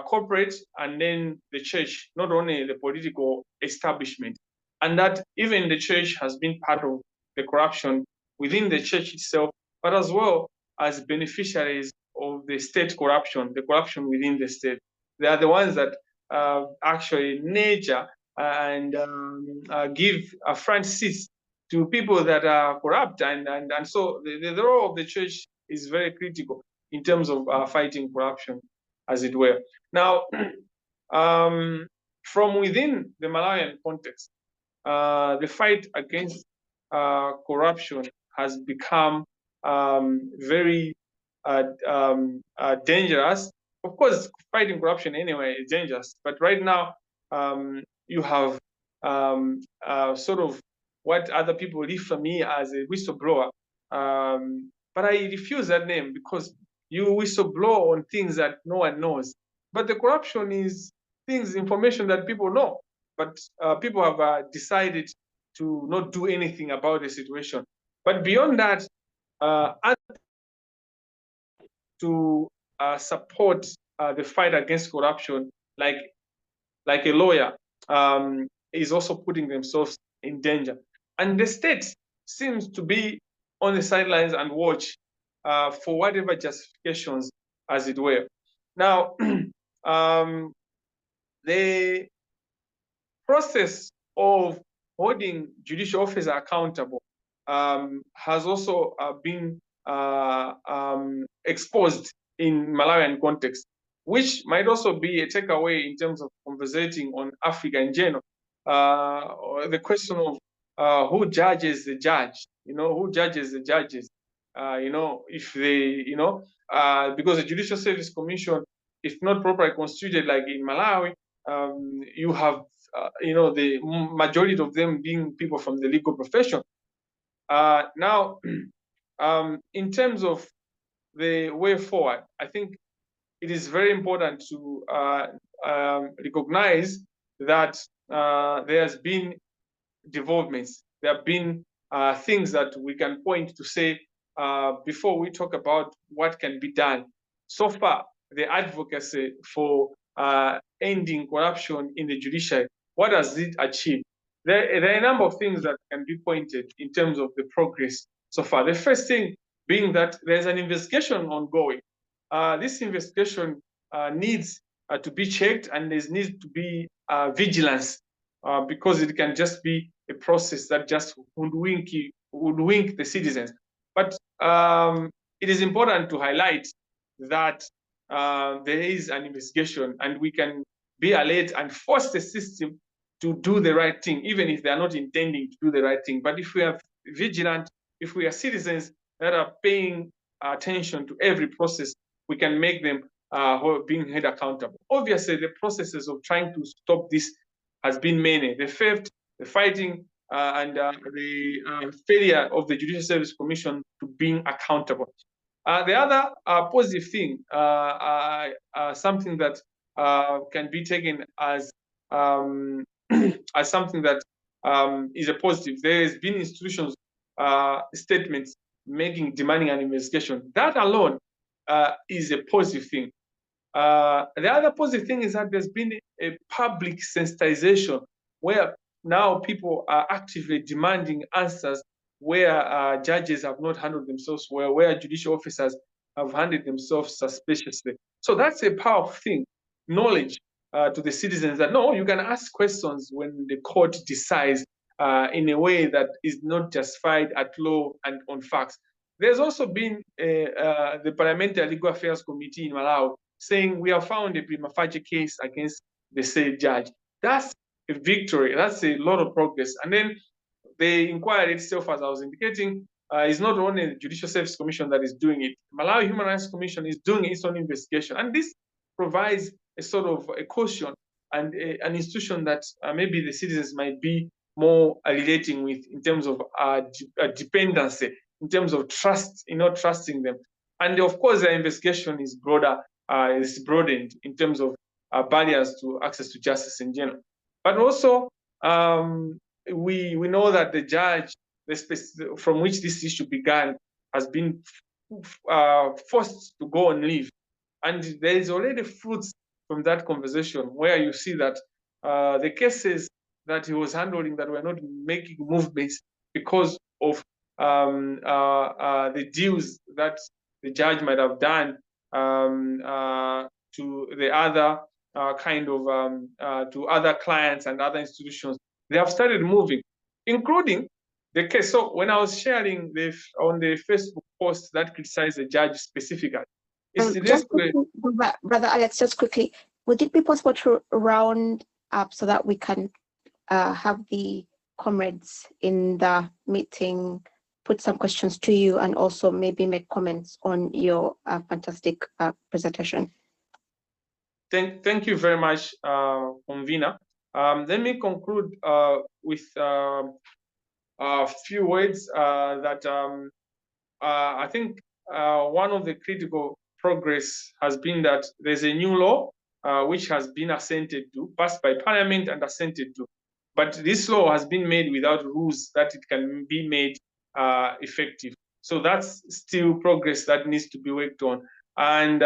corporate and then the church, not only the political establishment, and that even the church has been part of the corruption within the church itself, but as well as beneficiaries of the state corruption, the corruption within the state. They are the ones that actually nurture and give a front seats to people that are corrupt, and so the role of the church is very critical in terms of fighting corruption, as it were. Now, from within the Malawian context, the fight against corruption has become very dangerous. Of course, fighting corruption anyway is dangerous, but right now you have sort of what other people refer me as a whistleblower. But I refuse that name because you whistleblow on things that no one knows. But the corruption is information that people know, but people have decided to not do anything about the situation. But beyond that, to support the fight against corruption, like a lawyer, is also putting themselves in danger. And the state seems to be on the sidelines and watch for whatever justifications, as it were. Now, the process of holding judicial officers accountable has also been exposed in Malawian context, which might also be a takeaway in terms of conversating on Africa in general. The question of who judges the judge, who judges the judges, if they, because the Judicial Service Commission, if not properly constituted like in Malawi, you have, the majority of them being people from the legal profession. Now, in terms of the way forward, I think it is very important to recognize that there has been developments. There have been things that we can point to say before we talk about what can be done. So far, the advocacy for ending corruption in the judiciary, what has it achieved? There are a number of things that can be pointed in terms of the progress so far. The first thing being that there's an investigation ongoing. This investigation needs to be checked, and there needs to be vigilance because it can just be a process that just would wink the citizens. But it is important to highlight that there is an investigation, and we can be alert and force the system to do the right thing, even if they are not intending to do the right thing. But if we are vigilant, if we are citizens that are paying attention to every process, we can make them being held accountable. Obviously, the processes of trying to stop this has been many. The theft, the fighting, and the failure of the Judicial Service Commission to being accountable. The other positive thing, something that can be taken as as something that is a positive. There has been institutions statements demanding an investigation. That alone is a positive thing. The other positive thing is that there's been a public sensitization where now people are actively demanding answers where judges have not handled themselves well, where judicial officers have handled themselves suspiciously. So that's a powerful thing. Knowledge to the citizens that no, you can ask questions when the court decides in a way that is not justified at law and on facts. There's also been the Parliamentary Legal Affairs Committee in Malawi saying we have found a prima facie case against the said judge. That's a victory. That's a lot of progress. And then the inquiry itself, as I was indicating, is not only the Judicial Service Commission that is doing it. Malawi Human Rights Commission is doing its own investigation. And this provides a sort of a caution and an institution that maybe the citizens might be more relating with in terms of dependency, in terms of trust, trusting them. And of course, the investigation is broader, is broadened in terms of barriers to access to justice in general. But also, we know that the judge, from which this issue began, has been forced to go on leave. And there is already fruits from that conversation where you see that the cases that he was handling that were not making movements because of the deals that the judge might have done to the other to other clients and other institutions. They have started moving, including the case. So when I was sharing on the Facebook post that criticized the judge specifically, Brother Alex, just quickly, would it be possible to round up so that we can have the comrades in the meeting put some questions to you and also maybe make comments on your fantastic presentation? Thank you very much, Convener. Let me conclude with a few words that I think one of the critical progress has been that there's a new law which has been assented to, passed by Parliament and assented to. But this law has been made without rules that it can be made effective. So that's still progress that needs to be worked on. And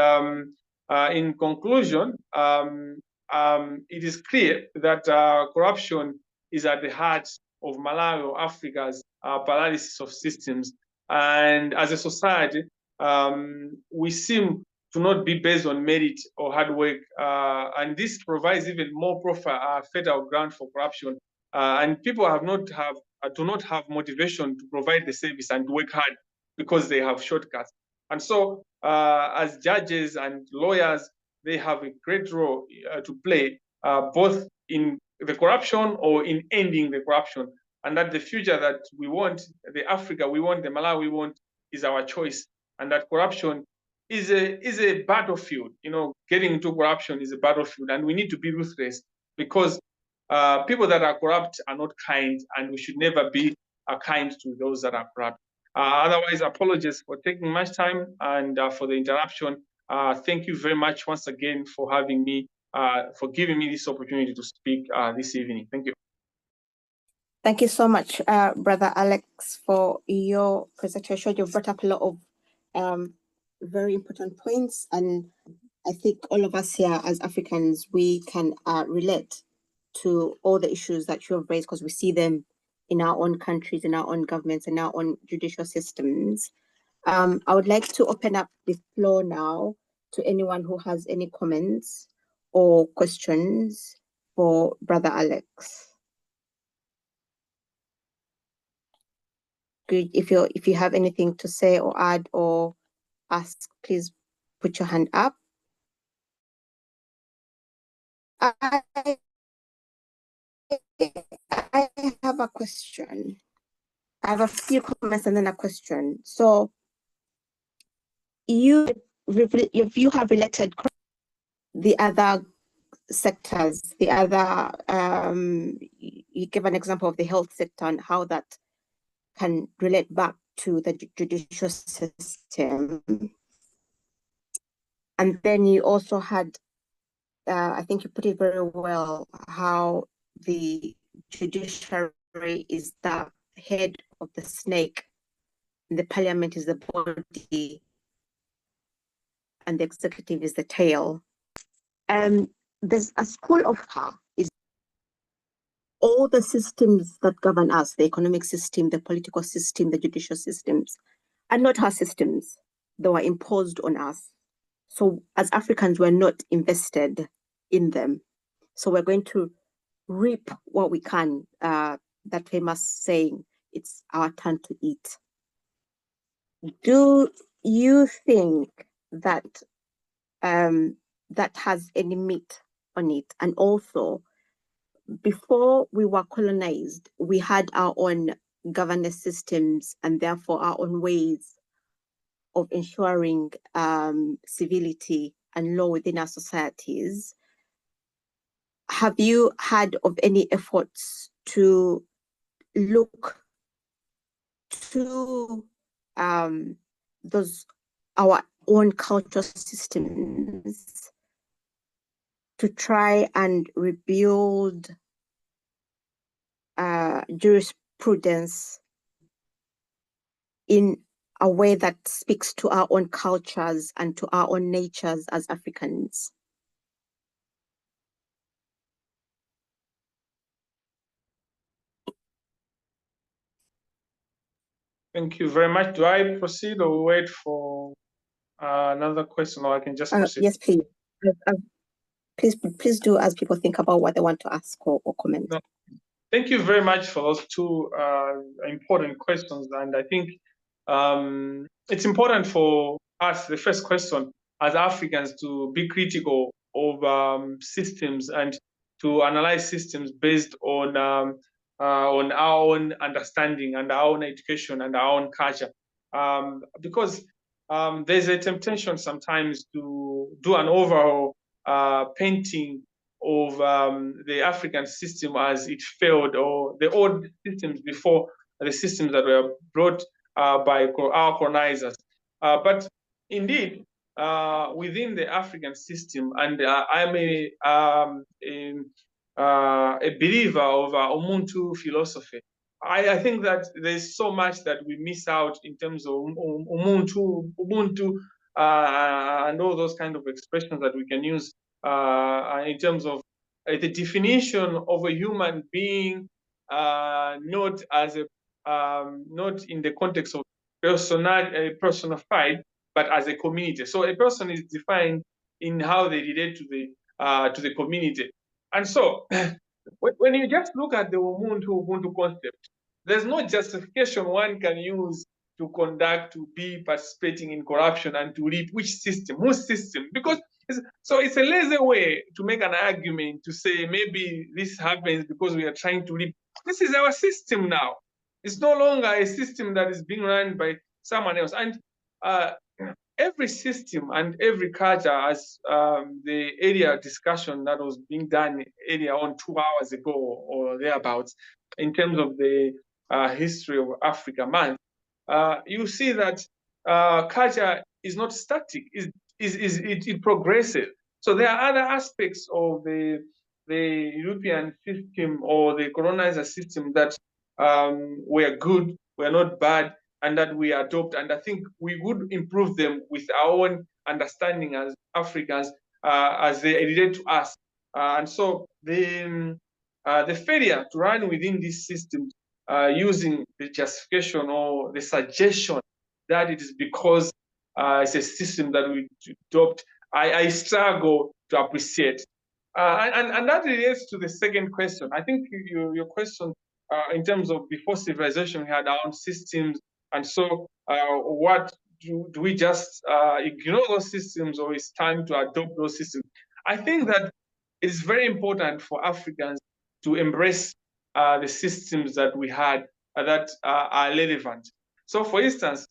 in conclusion, it is clear that corruption is at the heart of Malawi or Africa's paralysis of systems. And as a society, we seem to not be based on merit or hard work. And this provides even more fertile ground for corruption. And people do not have motivation to provide the service and work hard because they have shortcuts. And so as judges and lawyers, they have a great role to play, both in the corruption or in ending the corruption. And that the future that we want, the Africa we want, the Malawi we want, is our choice. And that corruption is a battlefield. Getting into corruption is a battlefield, and we need to be ruthless because people that are corrupt are not kind, and we should never be kind to those that are corrupt. Otherwise, apologies for taking much time and for the interruption. Thank you very much once again for having me, for giving me this opportunity to speak this evening. Thank you. Thank you so much, Brother Alex, for your presentation. You've brought up a lot of very important points, and I think all of us here as Africans, we can relate to all the issues that you have raised because we see them in our own countries, in our own governments, in our own judicial systems. I would like to open up the floor now to anyone who has any comments or questions for Brother Alex. Good. If you have anything to say or add or ask, please put your hand up. I have a question. I have a few comments and then a question. So you have related the other sectors, the other, you give an example of the health sector and how that can relate back to the judicial system. And then you also had, I think you put it very well, how the judiciary is the head of the snake, and the parliament is the body, and the executive is the tail. There's a school of thought is all the systems that govern us, the economic system, the political system, the judicial systems, are not our systems. They were imposed on us. So as Africans, we're not invested in them. So we're going to reap what we can. That famous saying, it's our turn to eat. Do you think that that has any meat on it? And also, before we were colonized, we had our own governance systems and therefore our own ways of ensuring civility and law within our societies. Have you had of any efforts to look to those our own cultural systems to try and rebuild jurisprudence in a way that speaks to our own cultures and to our own natures as Africans? Thank you very much. Do I proceed or wait for another question, or I can just proceed? Yes, please. Please do, as people think about what they want to ask or comment. No. Thank you very much for those two important questions. And I think it's important for us, the first question, as Africans, to be critical of systems and to analyze systems based on our own understanding and our own education and our own culture. Because there's a temptation sometimes to do an overall painting of the African system as it failed, or the old systems before the systems that were brought by our colonizers. But indeed, within the African system, and I'm a believer of Ubuntu philosophy. I think that there's so much that we miss out in terms of Ubuntu, and all those kind of expressions that we can use in terms of the definition of a human being, not as a not in the context of personified, but as a community. So a person is defined in how they relate to the community. And so when you just look at the Ubuntu concept, there's no justification one can use to conduct, to be participating in corruption and to reap which system, whose system, because it's a lazy way to make an argument to say maybe this happens because we are trying to reap. This is our system now. It's no longer a system that is being run by someone else. And every system and every culture, as the area discussion that was being done earlier on 2 hours ago or thereabouts, in terms of the history of Africa Month, you see that culture is not static, it progresses. So there are other aspects of the European system or the colonizer system that were good, were not bad, and that we adopt. And I think we would improve them with our own understanding as Africans as they relate to us. And so the failure to run within these systems using the justification or the suggestion that it is because it's a system that we adopt, I struggle to appreciate. And that relates to the second question. I think your question in terms of before civilization, we had our own systems. And so what do we just ignore those systems, or it's time to adopt those systems? I think that it's very important for Africans to embrace the systems that we had that are relevant. So for instance,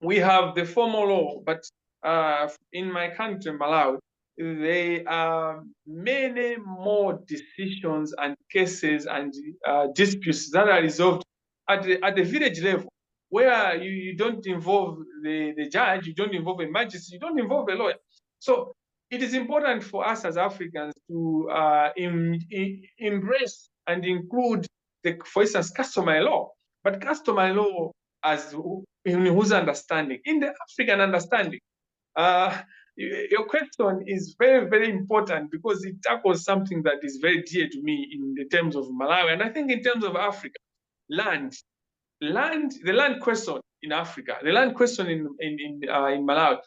we have the formal law, but in my country, Malawi, there are many more decisions and cases and disputes that are resolved at the village level, where you don't involve the judge, you don't involve a magistrate, you don't involve a lawyer. So it is important for us as Africans to embrace and include, for instance, customary law. But customary law as in whose understanding? In the African understanding. Your question is very, very important because it tackles something that is very dear to me in the terms of Malawi. And I think in terms of Africa, the land question in Africa, the land question in Malawi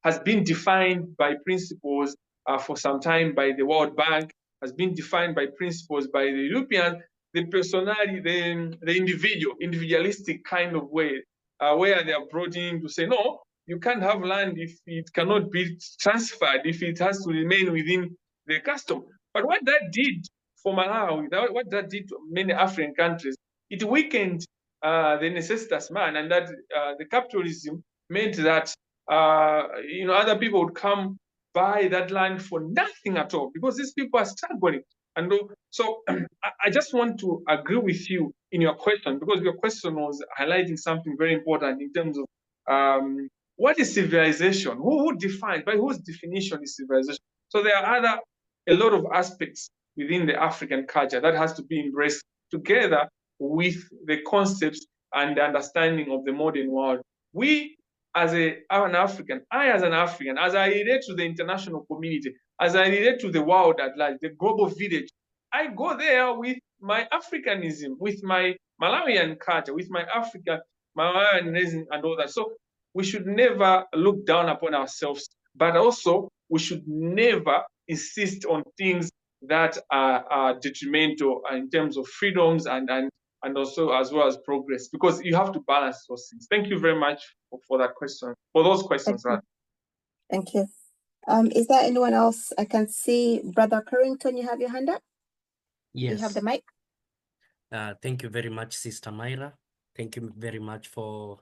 has been defined by principles for some time by the World Bank has been defined by principles by the Europeans, the personality, the individualistic kind of way, where they are brought in to say, no, you can't have land if it cannot be transferred, if it has to remain within the custom. But what that did for Malawi, what that did to many African countries, it weakened the necessitous man, and that the capitalism meant that other people would come buy that land for nothing at all because these people are struggling. And so I just want to agree with you in your question, because your question was highlighting something very important in terms of what is civilization? Who defines, by whose definition is civilization? So there are a lot of aspects within the African culture that has to be embraced together with the concepts and the understanding of the modern world. We, as an African, as I relate to the international community, as I relate to the world at large, the global village, I go there with my Africanism, with my Malawian culture, with my Malawianism and all that. So we should never look down upon ourselves, but also we should never insist on things that are detrimental in terms of freedoms and also as well as progress, because you have to balance those things. Thank you very much for that question, for those questions. Thank you. Is there anyone else? I can see Brother Carrington, you have your hand up. Yes. You have the mic. Thank you very much, Sister Myra. Thank you very much for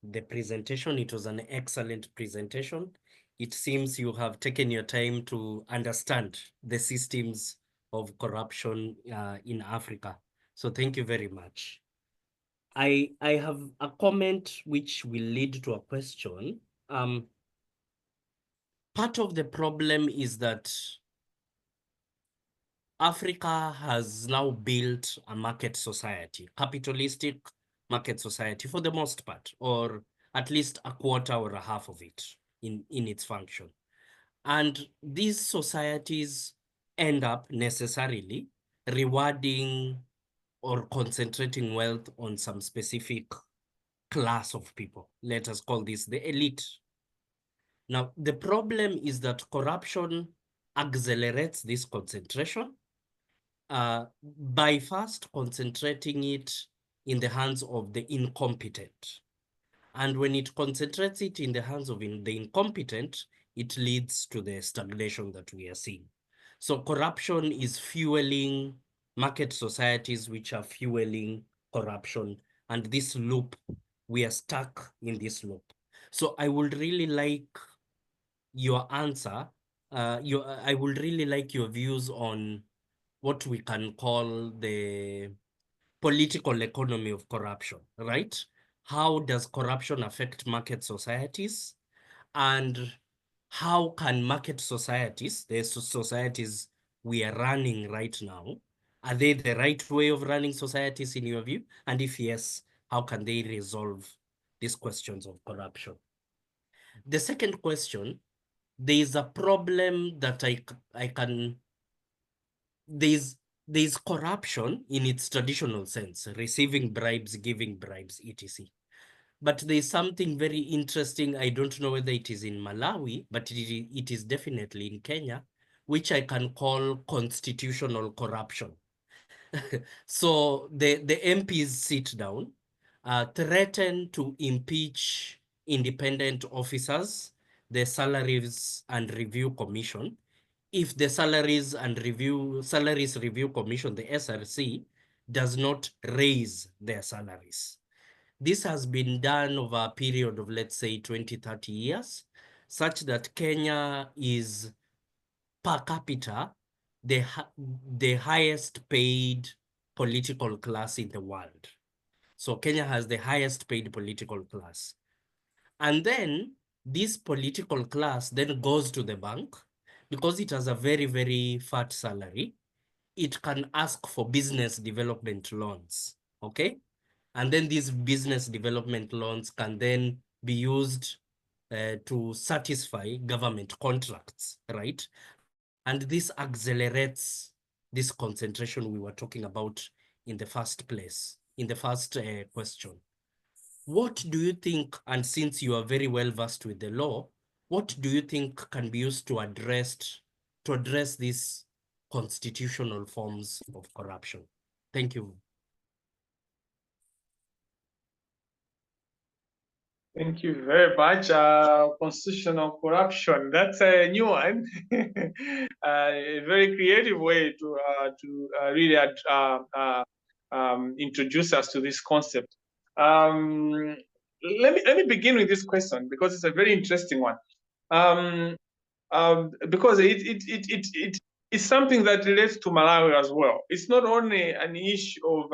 the presentation. It was an excellent presentation. It seems you have taken your time to understand the systems of corruption in Africa. So thank you very much. I have a comment which will lead to a question. Part of the problem is that Africa has now built a market society, capitalistic market society for the most part, or at least a quarter or a half of it in its function. And these societies end up necessarily rewarding or concentrating wealth on some specific class of people. Let us call this the elite. Now, the problem is that corruption accelerates this concentration by first concentrating it in the hands of the incompetent. And when it concentrates it in the hands of the incompetent, it leads to the stagnation that we are seeing. So corruption is fueling market societies, which are fueling corruption. And this loop, we are stuck in this loop. So I would really like your answer. I would really like your views on what we can call the political economy of corruption, right? How does corruption affect market societies? And how can market societies, the societies we are running right now, are they the right way of running societies in your view? And if yes, how can they resolve these questions of corruption? The second question, there is a problem that I can, there's corruption in its traditional sense, receiving bribes, giving bribes, etc. But there's something very interesting. I don't know whether it is in Malawi, but it is definitely in Kenya, which I can call constitutional corruption. So the MPs sit down, threaten to impeach independent officers, the Salaries and Review Commission. If the Salaries Review Commission, the SRC, does not raise their salaries. This has been done over a period of, let's say, 20, 30 years, such that Kenya is per capita the highest paid political class in the world. So Kenya has the highest paid political class. And then this political class then goes to the bank because it has a very, very fat salary. It can ask for business development loans, okay? And then these business development loans can then be used to satisfy government contracts, right? And this accelerates this concentration we were talking about in the first place, in the first question. What do you think, and since you are very well versed with the law, what do you think can be used to address this constitutional forms of corruption. Thank you. Thank you very much. Constitutional corruption, that's a new one. A very creative way to really introduce us to this concept. Let me begin with this question because it's a very interesting one. Because it's something that relates to Malawi as well. It's not only an issue of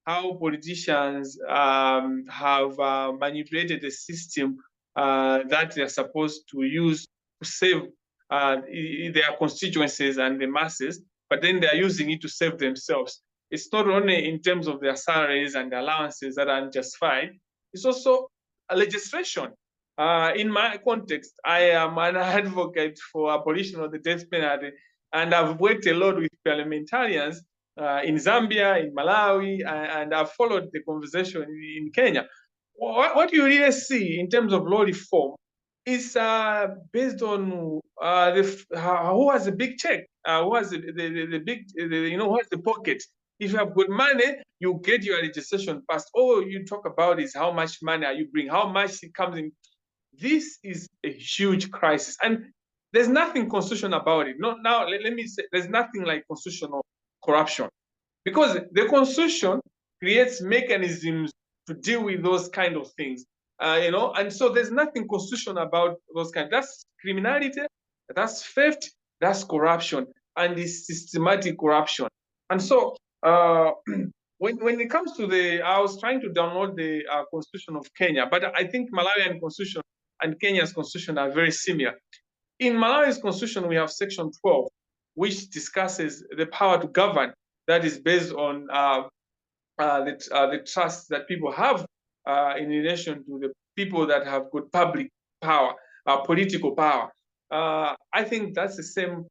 how politicians have manipulated the system that they're supposed to use to save their constituencies and the masses, but then they're using it to save themselves. It's not only in terms of their salaries and allowances that are unjustified, it's also a legislation. In my context, I am an advocate for abolition of the death penalty, and I've worked a lot with parliamentarians in Zambia, in Malawi, and I've followed the conversation in Kenya. What you really see in terms of law reform is based on who has a big check, who has the big, who has the pocket. If you have good money, you get your legislation passed. All you talk about is how much money are you bring, how much it comes in. This is a huge crisis, and there's nothing constitutional about it. No, now let me say there's nothing like constitutional corruption, because the constitution creates mechanisms to deal with those kind of things, and so there's nothing constitutional about those kind. That's criminality, that's theft, that's corruption, and it's systematic corruption. And so when it comes to I was trying to download the Constitution of Kenya, but I think Malawian Constitution and Kenya's Constitution are very similar. In Malawi's Constitution, we have Section 12, which discusses the power to govern that is based on the trust that people have in relation to the people that have good public power, political power. I think that's the same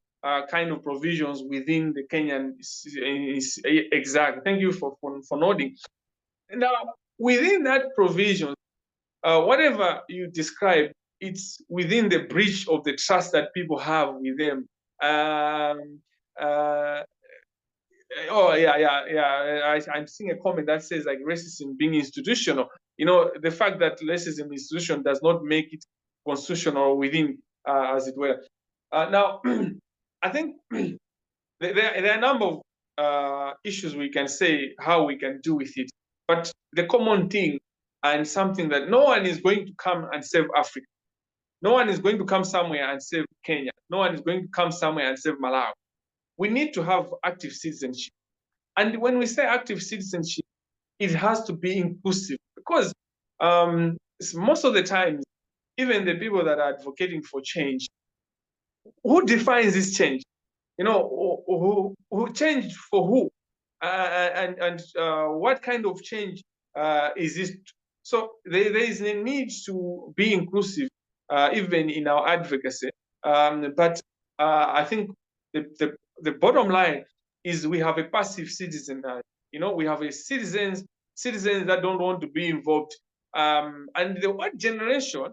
kind of provisions within the Kenyan exact. Thank you for nodding. Now, within that provision, whatever you describe, it's within the breach of the trust that people have with them. I'm seeing a comment that says like racism being institutional. The fact that racism institution does not make it constitutional within, as it were. Now, I think there are a number of issues we can say how we can do with it. But the common thing, and something that no one is going to come and save Africa. No one is going to come somewhere and save Kenya. No one is going to come somewhere and save Malawi. We need to have active citizenship. And when we say active citizenship, it has to be inclusive, because most of the time, even the people that are advocating for change, who defines this change? Who changed for who? And what kind of change is this? So there is a need to be inclusive, even in our advocacy. But I think the bottom line is we have a passive citizen. We have a citizens that don't want to be involved. And the old generation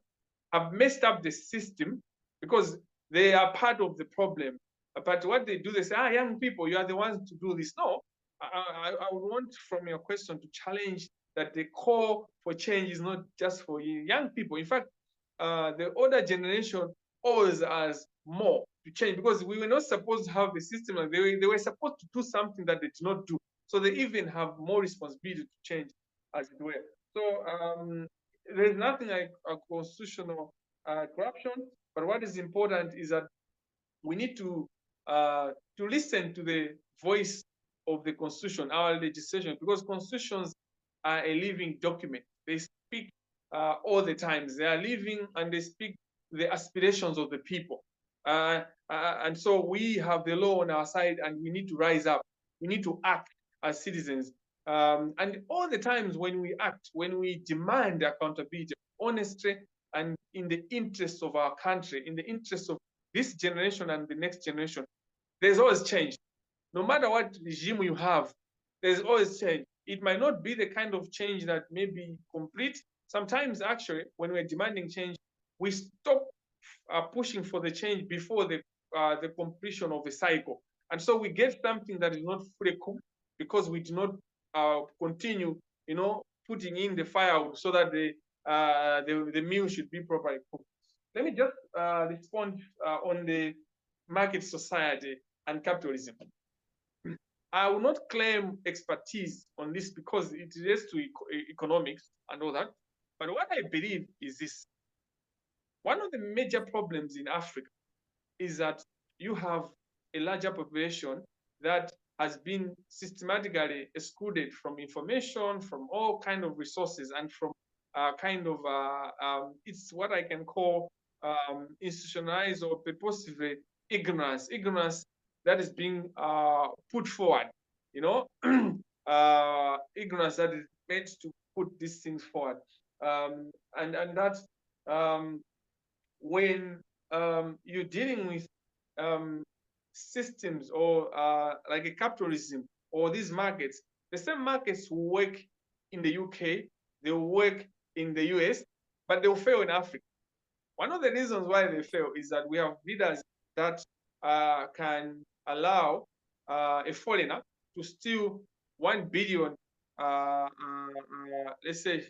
have messed up the system because they are part of the problem. But what they do, they say, young people, you are the ones to do this. No, I would want from your question to challenge that the call for change is not just for young people. In fact, the older generation always has more to change, because we were not supposed to have the system. Like they were supposed to do something that they did not do. So they even have more responsibility to change, as it were. So there's nothing like a constitutional corruption, but what is important is that we need to listen to the voice of the constitution, our legislation, because constitutions are a living document. They speak all the time. They are living, and they speak the aspirations of the people. And so we have the law on our side, and we need to rise up. We need to act as citizens. And all the times when we act, when we demand accountability, honesty, and in the interest of our country, in the interest of this generation and the next generation, there's always change. No matter what regime you have, there's always change. It might not be the kind of change that may be complete. Sometimes, actually, when we're demanding change, we stop pushing for the change before the completion of the cycle. And so we get something that is not fully cooked because we do not continue, putting in the firewood so that the meal should be properly cooked. Let me just respond on the market society and capitalism. I will not claim expertise on this because it relates to economics and all that. But what I believe is this. One of the major problems in Africa is that you have a larger population that has been systematically excluded from information, from all kind of resources, and from it's what I can call institutionalized or purposively ignorance that is being put forward, ignorance that is meant to put these things forward, and that when you're dealing with systems or like a capitalism or these markets, the same markets will work in the UK, they will work in the US, but they will fail in Africa. One of the reasons why they fail is that we have leaders that can allow a foreigner to steal 1 billion, let's say,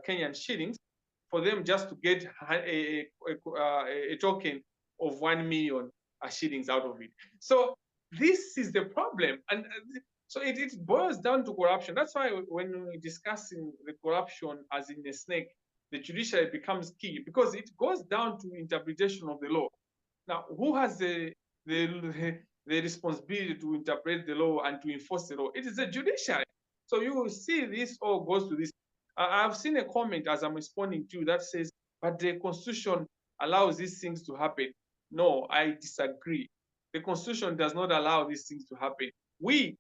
Kenyan shillings, for them just to get a token of 1 million shillings out of it. So this is the problem. And so it boils down to corruption. That's why when we're discussing the corruption as in a snake, the judiciary becomes key because it goes down to interpretation of the law. Now, who has the responsibility to interpret the law and to enforce the law? It is the judiciary. So you will see this all goes to this. I've seen a comment as I'm responding to that says, but the Constitution allows these things to happen. No, I disagree. The Constitution does not allow these things to happen. We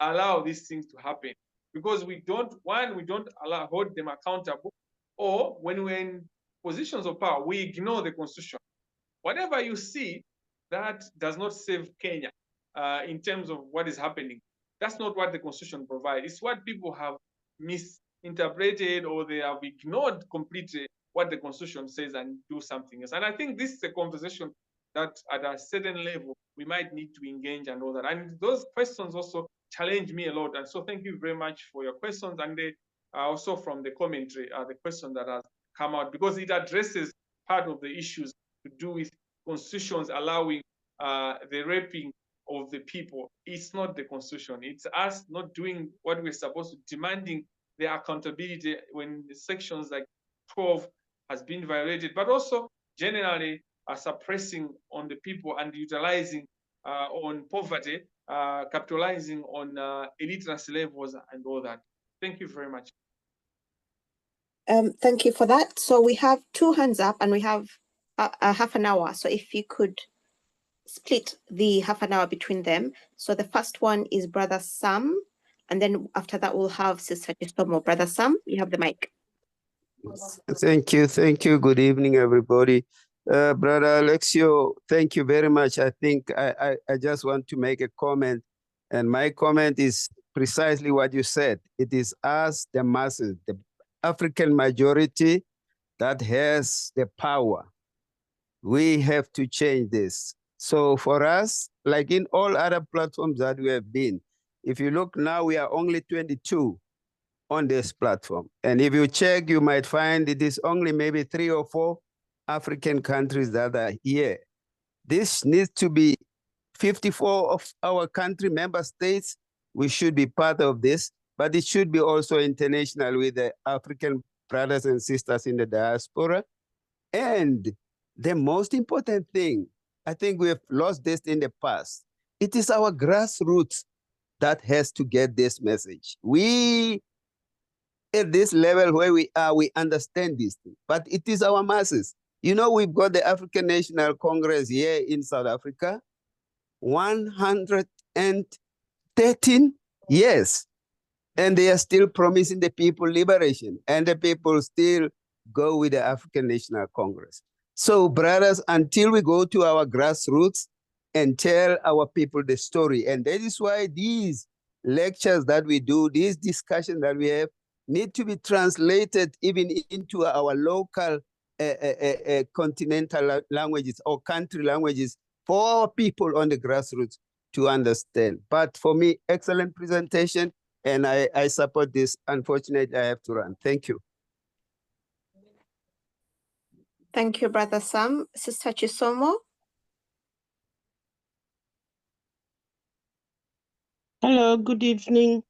allow these things to happen because we don't hold them accountable, or when we're in positions of power, we ignore the Constitution. Whatever you see that does not save Kenya in terms of what is happening, that's not what the Constitution provides. It's what people have misinterpreted, or they have ignored completely what the Constitution says and do something else. And I think this is a conversation that at a certain level, we might need to engage and all that. And those questions also challenge me a lot. And so thank you very much for your questions. And they also from the commentary, the question that has come out, because it addresses part of the issues to do with constitutions allowing the raping of the people. It's not the Constitution. It's us not doing what we're supposed to, demanding the accountability when sections like 12 has been violated, but also generally suppressing on the people and utilizing on poverty, capitalizing on illiteracy levels and all that. Thank you very much. Thank you for that. So we have 2 hands up and we have a half an hour. So if you could split the half an hour between them. So the first one is Brother Sam, and then after that we'll have Sister Chisomo. Brother Sam, you have the mic. Thank you. Good evening, everybody. Brother Alexio, thank you very much. I think I just want to make a comment, and my comment is precisely what you said. It is us, the masses, the African majority, that has the power. We have to change this. So for us, like in all other platforms that we have been, if you look now, we are only 22 on this platform. And if you check, you might find it is only maybe 3 or 4 African countries that are here. This needs to be 54 of our country member states. We should be part of this, but it should be also international with the African brothers and sisters in the diaspora. And the most important thing, I think we have lost this in the past. It is our grassroots that has to get this message. We, at this level where we are, we understand this thing, but it is our masses. You know, we've got the African National Congress here in South Africa, 113 years, and they are still promising the people liberation, and the people still go with the African National Congress. So, brothers, until we go to our grassroots and tell our people the story, and that is why these lectures that we do, these discussions that we have, need to be translated even into our local continental languages or country languages for our people on the grassroots to understand. But for me, excellent presentation, and I support this. Unfortunately, I have to run. Thank you. Thank you, Brother Sam. Sister Chisomo. Hello, good evening.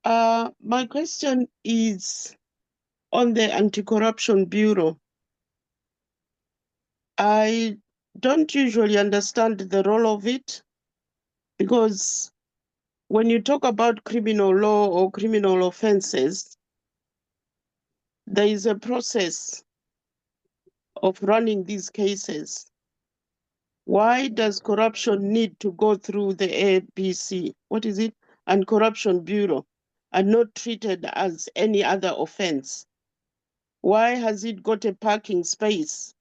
My question is on the Anti-Corruption Bureau. I don't usually understand the role of it, because when you talk about criminal law or criminal offenses, there is a process of running these cases. Why does corruption need to go through the ABC? What is it? Anti-Corruption Bureau, and not treated as any other offense? Why has it got a parking space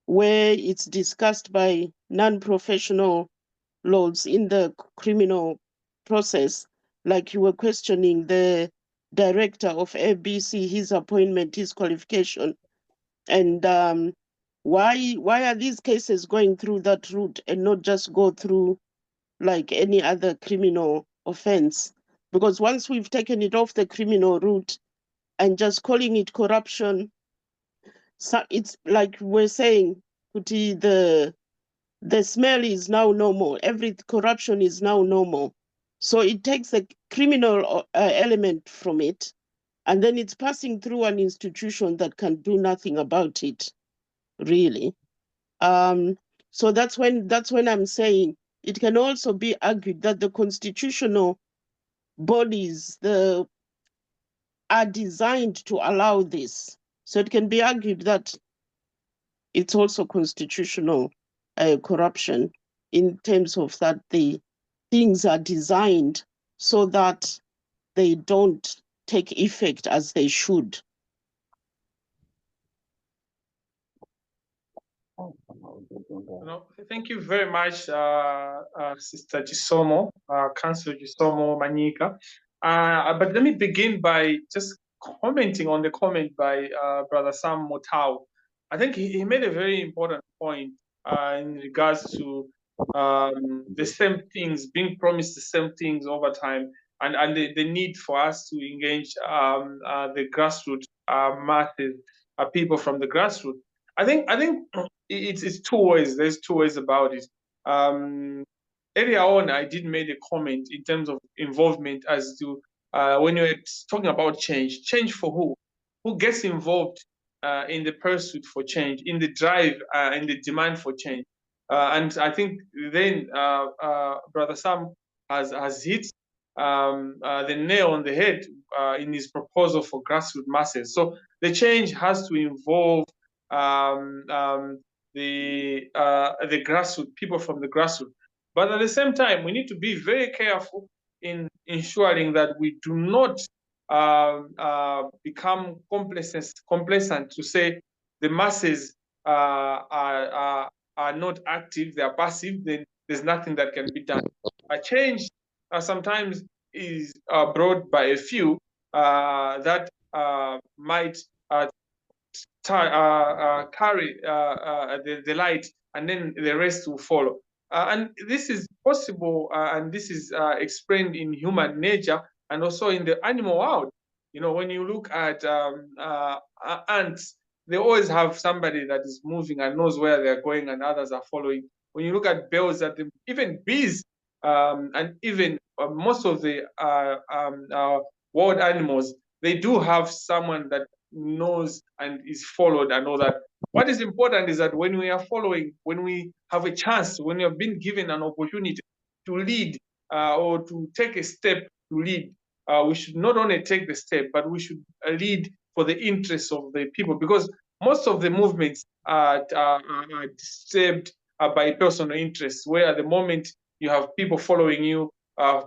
where it's discussed by non-professional laws in the criminal process? Like you were questioning the director of ABC, his appointment, his qualification, and why are these cases going through that route and not just go through like any other criminal offense? Because once we've taken it off the criminal route and just calling it corruption, so it's like we're saying, Kuti, the smell is now normal. Every corruption is now normal. So it takes a criminal element from it, and then it's passing through an institution that can do nothing about it, really. So that's when I'm saying it can also be argued that the constitutional bodies are designed to allow this. So it can be argued that it's also constitutional corruption, in terms of that the things are designed so that they don't take effect as they should. No, thank you very much, Sister Chisomo, Councillor Chisomo Manyika. But let me begin by just commenting on the comment by Brother Sam Motau. I think he made a very important point in regards to the same things, being promised the same things over time, and the need for us to engage the grassroots masses, people from the grassroots. I think it's two ways. There's two ways about it. Earlier on, I did make a comment in terms of involvement as to when you're talking about change. Change for who? Who gets involved in the pursuit for change, in the drive, in the demand for change? And I think then Brother Sam has hit the nail on the head in his proposal for grassroots masses. So the change has to involve the grassroots, people from the grassroots. But at the same time, we need to be very careful in ensuring that we do not become complacent to say the masses are not active, they are passive, then there's nothing that can be done. A change sometimes is brought by a few that might carry the light, and then the rest will follow. And this is possible, and this is explained in human nature and also in the animal world. You know, when you look at ants, they always have somebody that is moving and knows where they're going, and others are following. When you look at birds, even bees, and even most of the wild animals, they do have someone that knows and is followed and all that. What is important is that when we are following, when we have a chance, when we have been given an opportunity to lead or to take a step to lead, we should not only take the step, but we should lead for the interests of the people, because most of the movements are disturbed by personal interests, where at the moment you have people following you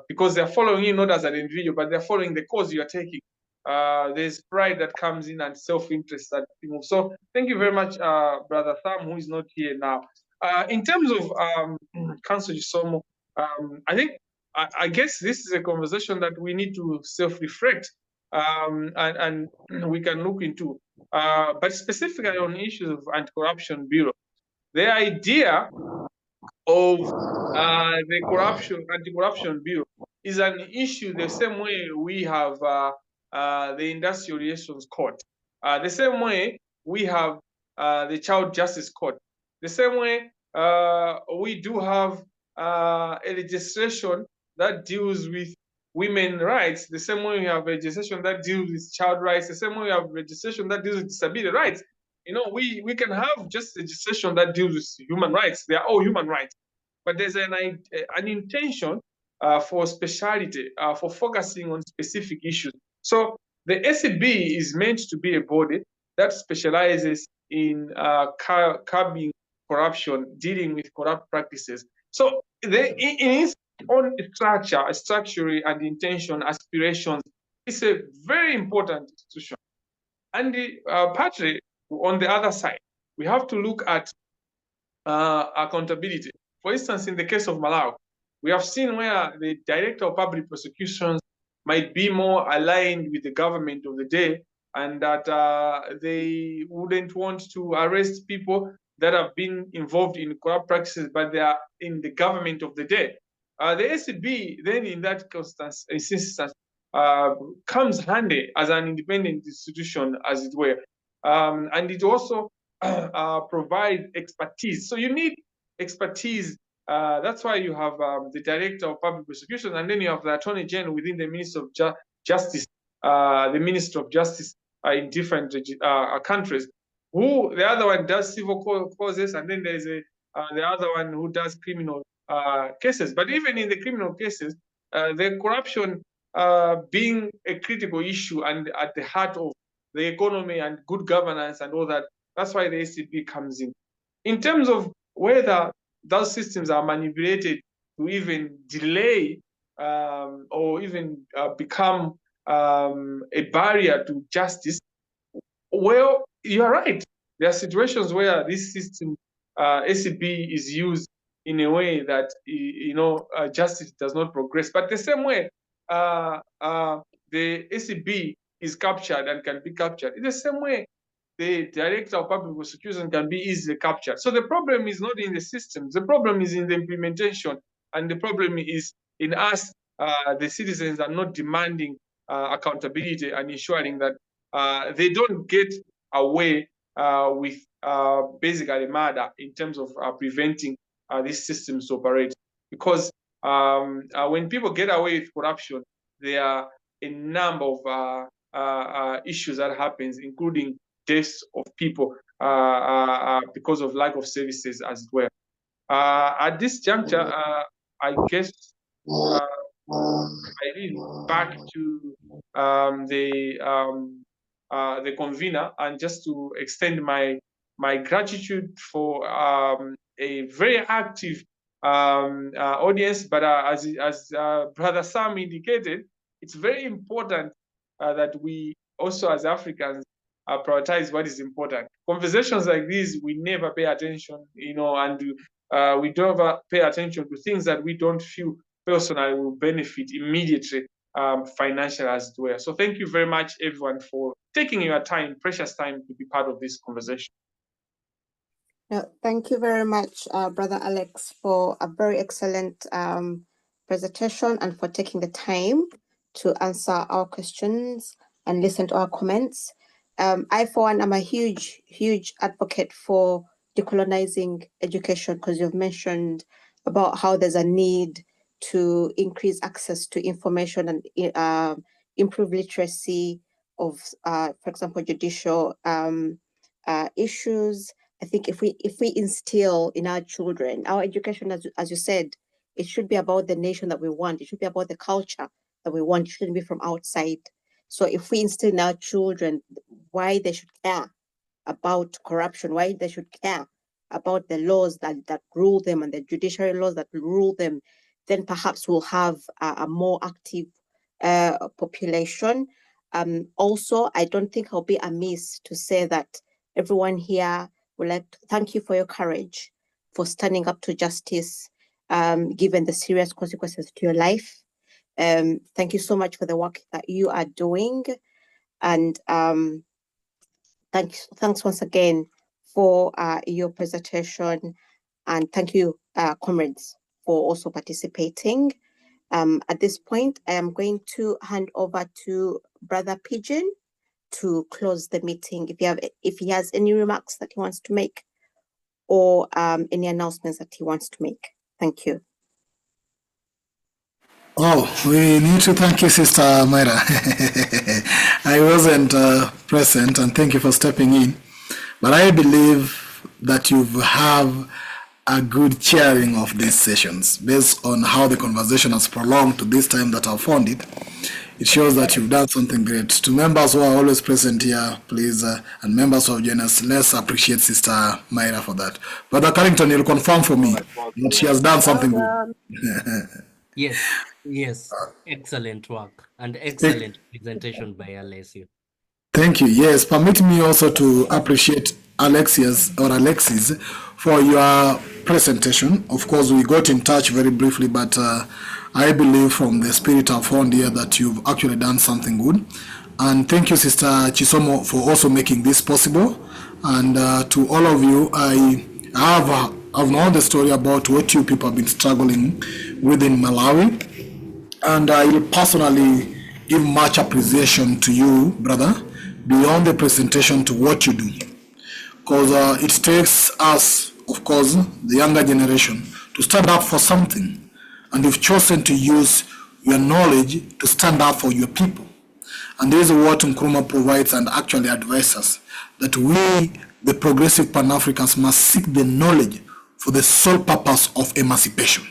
because they're following you not as an individual, but they're following the cause you are taking. There's pride that comes in and self-interest that people. So thank you very much, Brother Sam, who is not here now. In terms of Councillor Chisomo, I think I guess this is a conversation that we need to self-reflect and we can look into. But specifically on issues of Anti-Corruption Bureau, the idea of the anti-corruption bill is an issue the same way we have the industrial relations court, the same way we have the child justice court, the same way we do have a legislation that deals with women rights, the same way we have legislation that deals with child rights, the same way we have legislation that deals with disability rights. You know, we can have just legislation that deals with human rights. They are all human rights. But there's an intention for speciality, for focusing on specific issues. So the ACB is meant to be a body that specializes in curbing corruption, dealing with corrupt practices. So in its own structure and intention, aspirations, it's a very important institution. And partly on the other side, we have to look at accountability. For instance, in the case of Malawi, we have seen where the director of public prosecutions might be more aligned with the government of the day, and that they wouldn't want to arrest people that have been involved in corrupt practices, but they are in the government of the day. The ACB then, in that instance, comes handy as an independent institution, as it were, and it also provide expertise. So you need expertise. That's why you have the director of public prosecution, and then you have the attorney general within the Minister of Justice, the Minister of Justice in different countries. Who the other one does civil causes, and then there's the other one who does criminal cases. But even in the criminal cases, the corruption being a critical issue and at the heart of the economy and good governance and all that, that's why the ACB comes in. In terms of whether those systems are manipulated to even delay or even become a barrier to justice, well, you're right. There are situations where this system, ACB, is used in a way that justice does not progress. But the same way, the ACB is captured and can be captured. In the same way, the director of public prosecution can be easily captured. So the problem is not in the systems. The problem is in the implementation, and the problem is in us, the citizens, are not demanding accountability and ensuring that they don't get away with basically murder in terms of preventing these systems to operate. Because when people get away with corruption, there are a number of issues that happens, including deaths of people because of lack of services, as it were. At this juncture, I guess I leave back to the convener, and just to extend my gratitude for a very active audience. But as Brother Sam indicated, it's very important that we also, as Africans, prioritize what is important. Conversations like these, we never pay attention, and we don't ever pay attention to things that we don't feel personally will benefit immediately financially, as it were. So thank you very much, everyone, for taking your time, precious time, to be part of this conversation. Thank you very much, Brother Alex, for a very excellent presentation and for taking the time to answer our questions and listen to our comments. I, for one, am a huge advocate for decolonizing education, because you've mentioned about how there's a need to increase access to information and improve literacy of, for example, judicial issues. I think if we instill in our children, our education, as you said, it should be about the nation that we want. It should be about the culture that we want. It shouldn't be from outside. So if we instill in our children why they should care about corruption, why they should care about the laws that rule them and the judiciary laws that rule them, then perhaps we'll have a more active population. Also, I don't think I'll be amiss to say that everyone here would like to thank you for your courage, for standing up to justice, given the serious consequences to your life. Thank you so much for the work that you are doing. And thanks once again for your presentation. And thank you, comrades, for also participating. At this point, I am going to hand over to Brother Pigeon to close the meeting. If he has any remarks that he wants to make, or any announcements that he wants to make. Thank you. Oh, we need to thank you, Sister Myra. I wasn't present, and thank you for stepping in. But I believe that you have a good chairing of these sessions based on how the conversation has prolonged to this time that I've found it. It shows that you've done something great. To members who are always present here, please, and members of join us, let's appreciate Sister Myra for that. Brother Carrington, you'll confirm for me that she has done something good. Yes, excellent work and excellent presentation by Alessio. Thank you. Yes, permit me also to appreciate Alexis for your presentation. Of course, we got in touch very briefly, but I believe from the spirit I've found here that you've actually done something good. And thank you, Sister Chisomo, for also making this possible. And to all of you, I've known the story about what you people have been struggling with in Malawi. And I will personally give much appreciation to you, brother, beyond the presentation to what you do. Because it takes us, of course, the younger generation, to stand up for something. And you've chosen to use your knowledge to stand up for your people. And this is what Nkrumah provides and actually advises, that we, the progressive Pan-Africans, must seek the knowledge for the sole purpose of emancipation.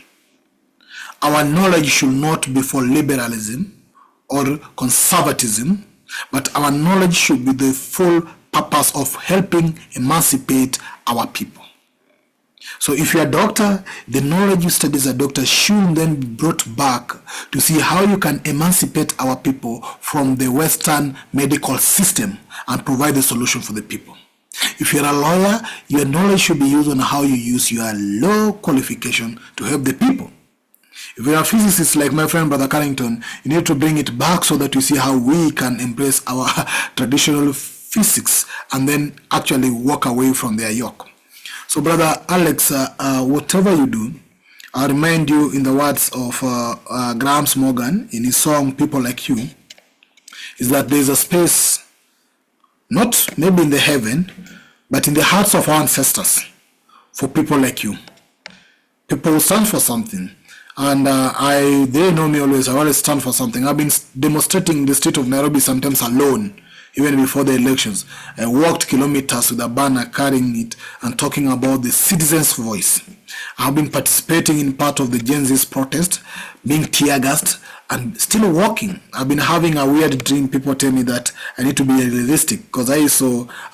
Our knowledge should not be for liberalism or conservatism, but our knowledge should be the full purpose of helping emancipate our people. So if you're a doctor, the knowledge you study as a doctor should then be brought back to see how you can emancipate our people from the Western medical system and provide the solution for the people. If you're a lawyer, your knowledge should be used on how you use your law qualification to help the people. If you're a physicist like my friend Brother Carrington, you need to bring it back so that you see how we can embrace our traditional physics and then actually walk away from their yoke. So Brother Alex, whatever you do, I remind you in the words of Graham Morgan in his song People Like You, is that there's a space, not maybe in the heaven, but in the hearts of our ancestors for people like you. People stand for something. And they know me always. I always stand for something. I've been demonstrating in the street of Nairobi sometimes alone, even before the elections. I walked kilometers with a banner carrying it and talking about the citizens' voice. I've been participating in part of the Gen Z's protest, being tear gassed, and still walking. I've been having a weird dream. People tell me that I need to be realistic because I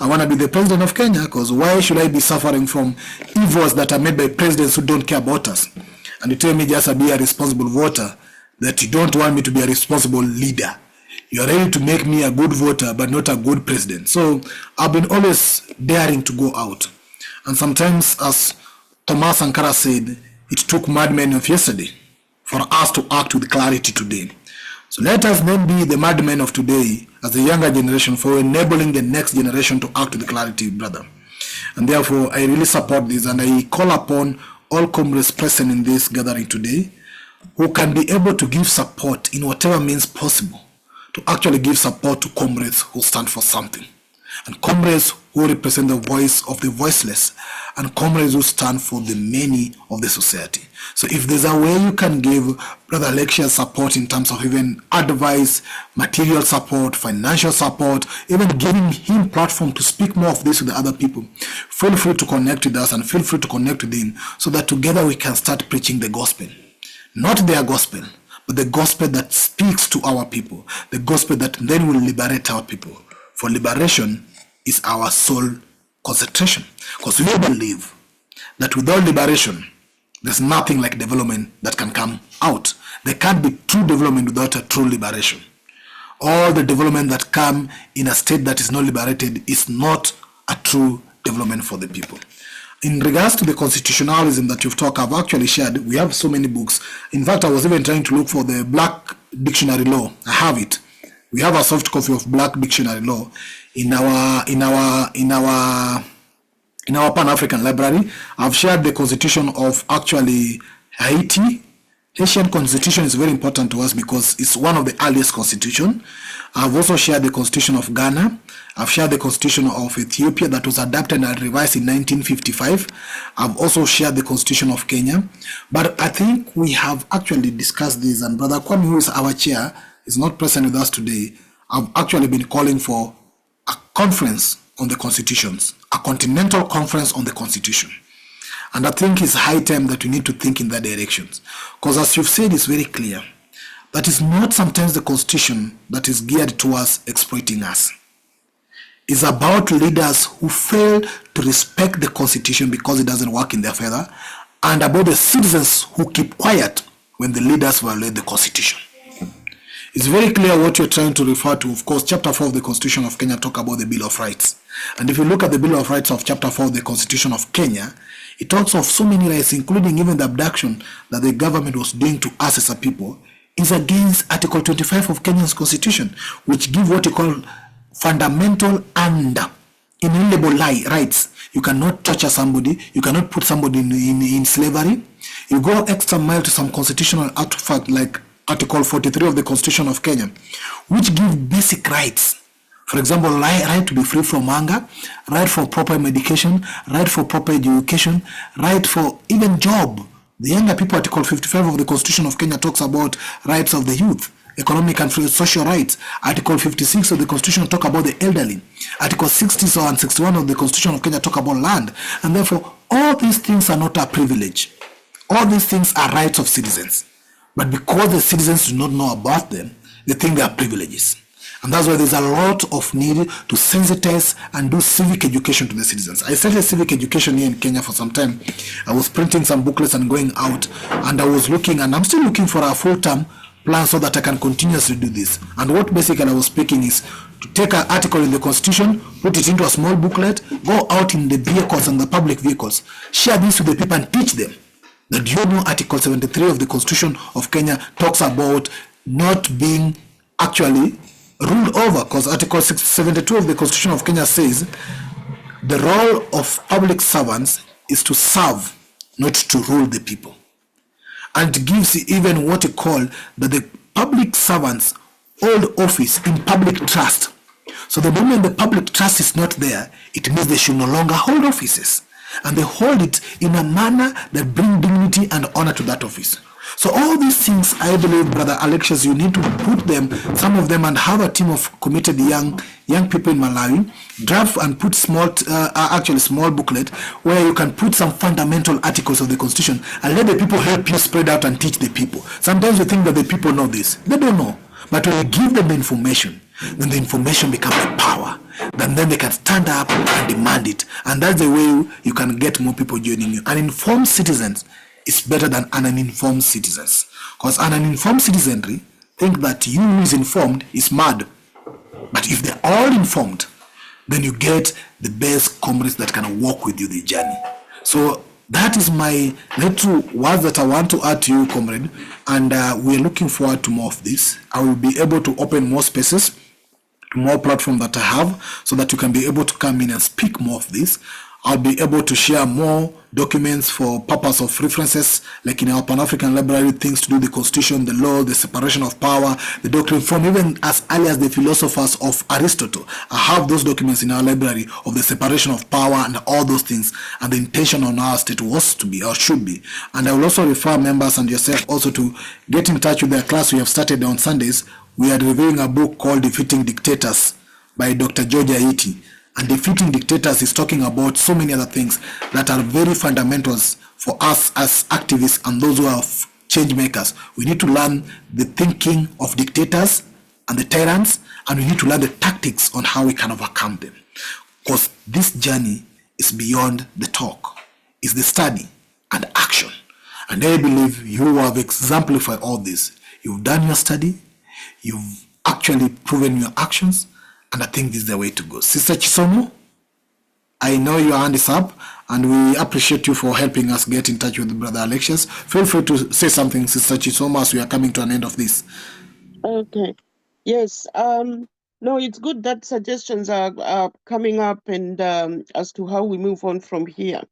want to be the president of Kenya, because why should I be suffering from evils that are made by presidents who don't care about us? And you tell me just to be a responsible voter, that you don't want me to be a responsible leader. You're ready to make me a good voter, but not a good president. So I've been always daring to go out. And sometimes, as Thomas Sankara said, it took madmen of yesterday for us to act with clarity today. So let us then be the madmen of today as the younger generation for enabling the next generation to act with clarity, brother. And therefore, I really support this, and I call upon all comrades present in this gathering today who can be able to give support in whatever means possible to actually give support to comrades who stand for something, and comrades who represent the voice of the voiceless, and comrades who stand for the many of the society. So if there's a way you can give Brother Alexia support in terms of even advice, material support, financial support, even giving him platform to speak more of this with the other people, feel free to connect with us and feel free to connect with him so that together we can start preaching the gospel. Not their gospel, but the gospel that speaks to our people, the gospel that then will liberate our people. For liberation is our sole concentration, because we believe that without liberation, there's nothing like development that can come out. There can't be true development without a true liberation. All the development that come in a state that is not liberated is not a true development for the people. In regards to the constitutionalism that you've talked, I've actually shared, we have so many books. In fact, I was even trying to look for the Black Dictionary Law. I have it. We have a soft copy of Black Dictionary Law in our in our Pan-African Library. I've shared the constitution of actually Haiti. Haitian constitution is very important to us because it's one of the earliest constitution. I've also shared the constitution of Ghana. I've shared the constitution of Ethiopia that was adapted and revised in 1955. I've also shared the constitution of Kenya. But I think we have actually discussed this, and Brother Kwame, who is our chair, is not present with us today. I've actually been calling for a conference on the constitutions, a continental conference on the constitution. And I think it's high time that we need to think in that direction. Because as you've said, it's very clear that it's not sometimes the constitution that is geared towards exploiting us. It's about leaders who fail to respect the constitution because it doesn't work in their favor, and about the citizens who keep quiet when the leaders violate the constitution. It's very clear what you're trying to refer to. Of course, chapter 4 of the Constitution of Kenya talk about the Bill of Rights. And if you look at the Bill of Rights of chapter 4 of the Constitution of Kenya, it talks of so many rights, including even the abduction that the government was doing to us as a people, is against Article 25 of Kenya's Constitution, which give what you call fundamental and inalienable rights. You cannot torture somebody, you cannot put somebody in slavery. You go extra mile to some constitutional artifact like Article 43 of the Constitution of Kenya, which give basic rights. For example, right to be free from hunger, right for proper medication, right for proper education, right for even job. The younger people, Article 55 of the Constitution of Kenya talks about rights of the youth, economic and social rights. Article 56 of the Constitution talk about the elderly. Article 60 and 61 of the Constitution of Kenya talk about land. And therefore, all these things are not a privilege. All these things are rights of citizens. But because the citizens do not know about them, they think they are privileges. And that's why there's a lot of need to sensitize and do civic education to the citizens. I started civic education here in Kenya for some time. I was printing some booklets and going out, and I was looking, and I'm still looking for a full-term plan so that I can continuously do this. And what basically I was speaking is to take an article in the Constitution, put it into a small booklet, go out in the vehicles and the public vehicles, share this with the people and teach them. That you know Article 73 of the Constitution of Kenya talks about not being actually ruled over, because Article 72 of the Constitution of Kenya says the role of public servants is to serve, not to rule the people. And it gives even what you call that the public servants hold office in public trust. So the moment the public trust is not there, it means they should no longer hold offices. And they hold it in a manner that bring dignity and honor to that office. So all these things, I believe, Brother Alexius, you need to put them, some of them, and have a team of committed young people in Malawi, draft and put small booklet where you can put some fundamental articles of the Constitution and let the people help you spread out and teach the people. Sometimes we think that the people know this. They don't know. But when you give them the information, then the information becomes the power. Then they can stand up and demand it. And that's the way you can get more people joining you. And informed citizens is better than uninformed citizens. Because an uninformed citizenry think that you who is informed is mad. But if they're all informed, then you get the best comrades that can walk with you the journey. So that is my little words that I want to add to you, comrade. And we're looking forward to more of this. I will be able to open more spaces, more platform that I have, so that you can be able to come in and speak more of this. I'll be able to share more documents for purpose of references, like in our Pan-African Library, things to do the Constitution, the law, the separation of power, the doctrine from even as early as the philosophers of Aristotle. I have those documents in our library of the separation of power and all those things, and the intention on our state was to be or should be. And I will also refer members and yourself also to get in touch with their class we have started on Sundays. We are reviewing a book called Defeating Dictators by Dr. George Aiti. And Defeating Dictators is talking about so many other things that are very fundamentals for us as activists and those who are change makers. We need to learn the thinking of dictators and the tyrants, and we need to learn the tactics on how we can overcome them. Because this journey is beyond the talk. It's the study and action. And I believe you have exemplified all this. You've done your study, you've actually proven your actions, and I think this is the way to go. Sister Chisomo, I know your hand is up, and we appreciate you for helping us get in touch with Brother Alexius. Feel free to say something, Sister Chisomo, as we are coming to an end of this. Okay. Yes. No, it's good that suggestions are coming up and as to how we move on from here.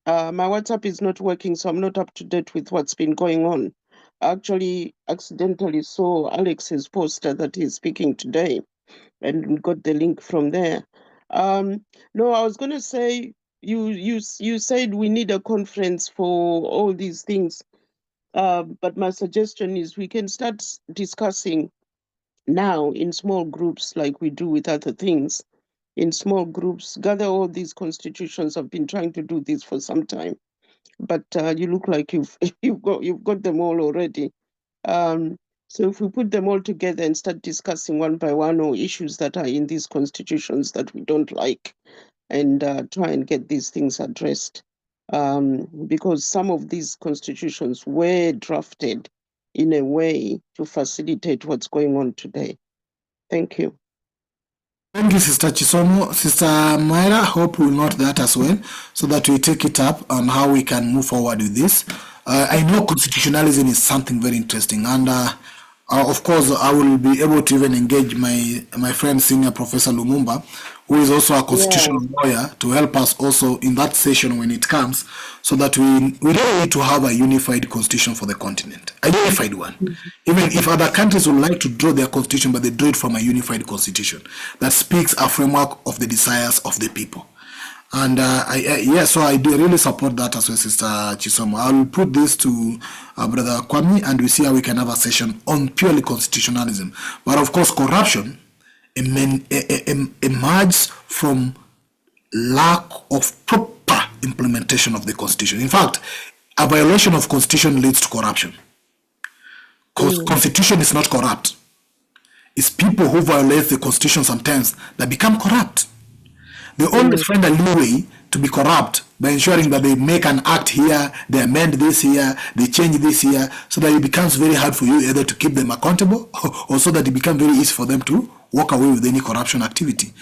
My WhatsApp is not working, so I'm not up to date with what's been going on. I actually accidentally saw Alex's poster that he's speaking today and got the link from there. No, I was going to say, you said we need a conference for all these things. But my suggestion is we can start discussing now in small groups like we do with other things. In small groups, gather all these constitutions. I've been trying to do this for some time, but you look like you've you've got them all already. So if we put them all together and start discussing one by one or issues that are in these constitutions that we don't like, and try and get these things addressed, because some of these constitutions were drafted in a way to facilitate what's going on today. Thank you. Thank you, Sister Chisomo. Sister Myra, hope we'll note that as well, so that we take it up on how we can move forward with this. I know constitutionalism is something very interesting, and of course, I will be able to even engage my friend, Senior Professor Lumumba, who is also a constitutional lawyer, to help us also in that session when it comes, so that we really need to have a unified constitution for the continent, a unified one. Even if other countries would like to draw their constitution, but they draw it from a unified constitution that speaks a framework of the desires of the people. And so I do really support that as well, Sister Chisomo. I'll put this to Brother Kwame, and we see how we can have a session on purely constitutionalism. But of course, corruption emerges from lack of proper implementation of the constitution. In fact, a violation of constitution leads to corruption. Constitution is not corrupt. It's people who violate the constitution sometimes that become corrupt. They always find a leeway to be corrupt by ensuring that they make an act here, they amend this here, they change this here, so that it becomes very hard for you either to keep them accountable or so that it becomes very easy for them to walk away with any corruption activity.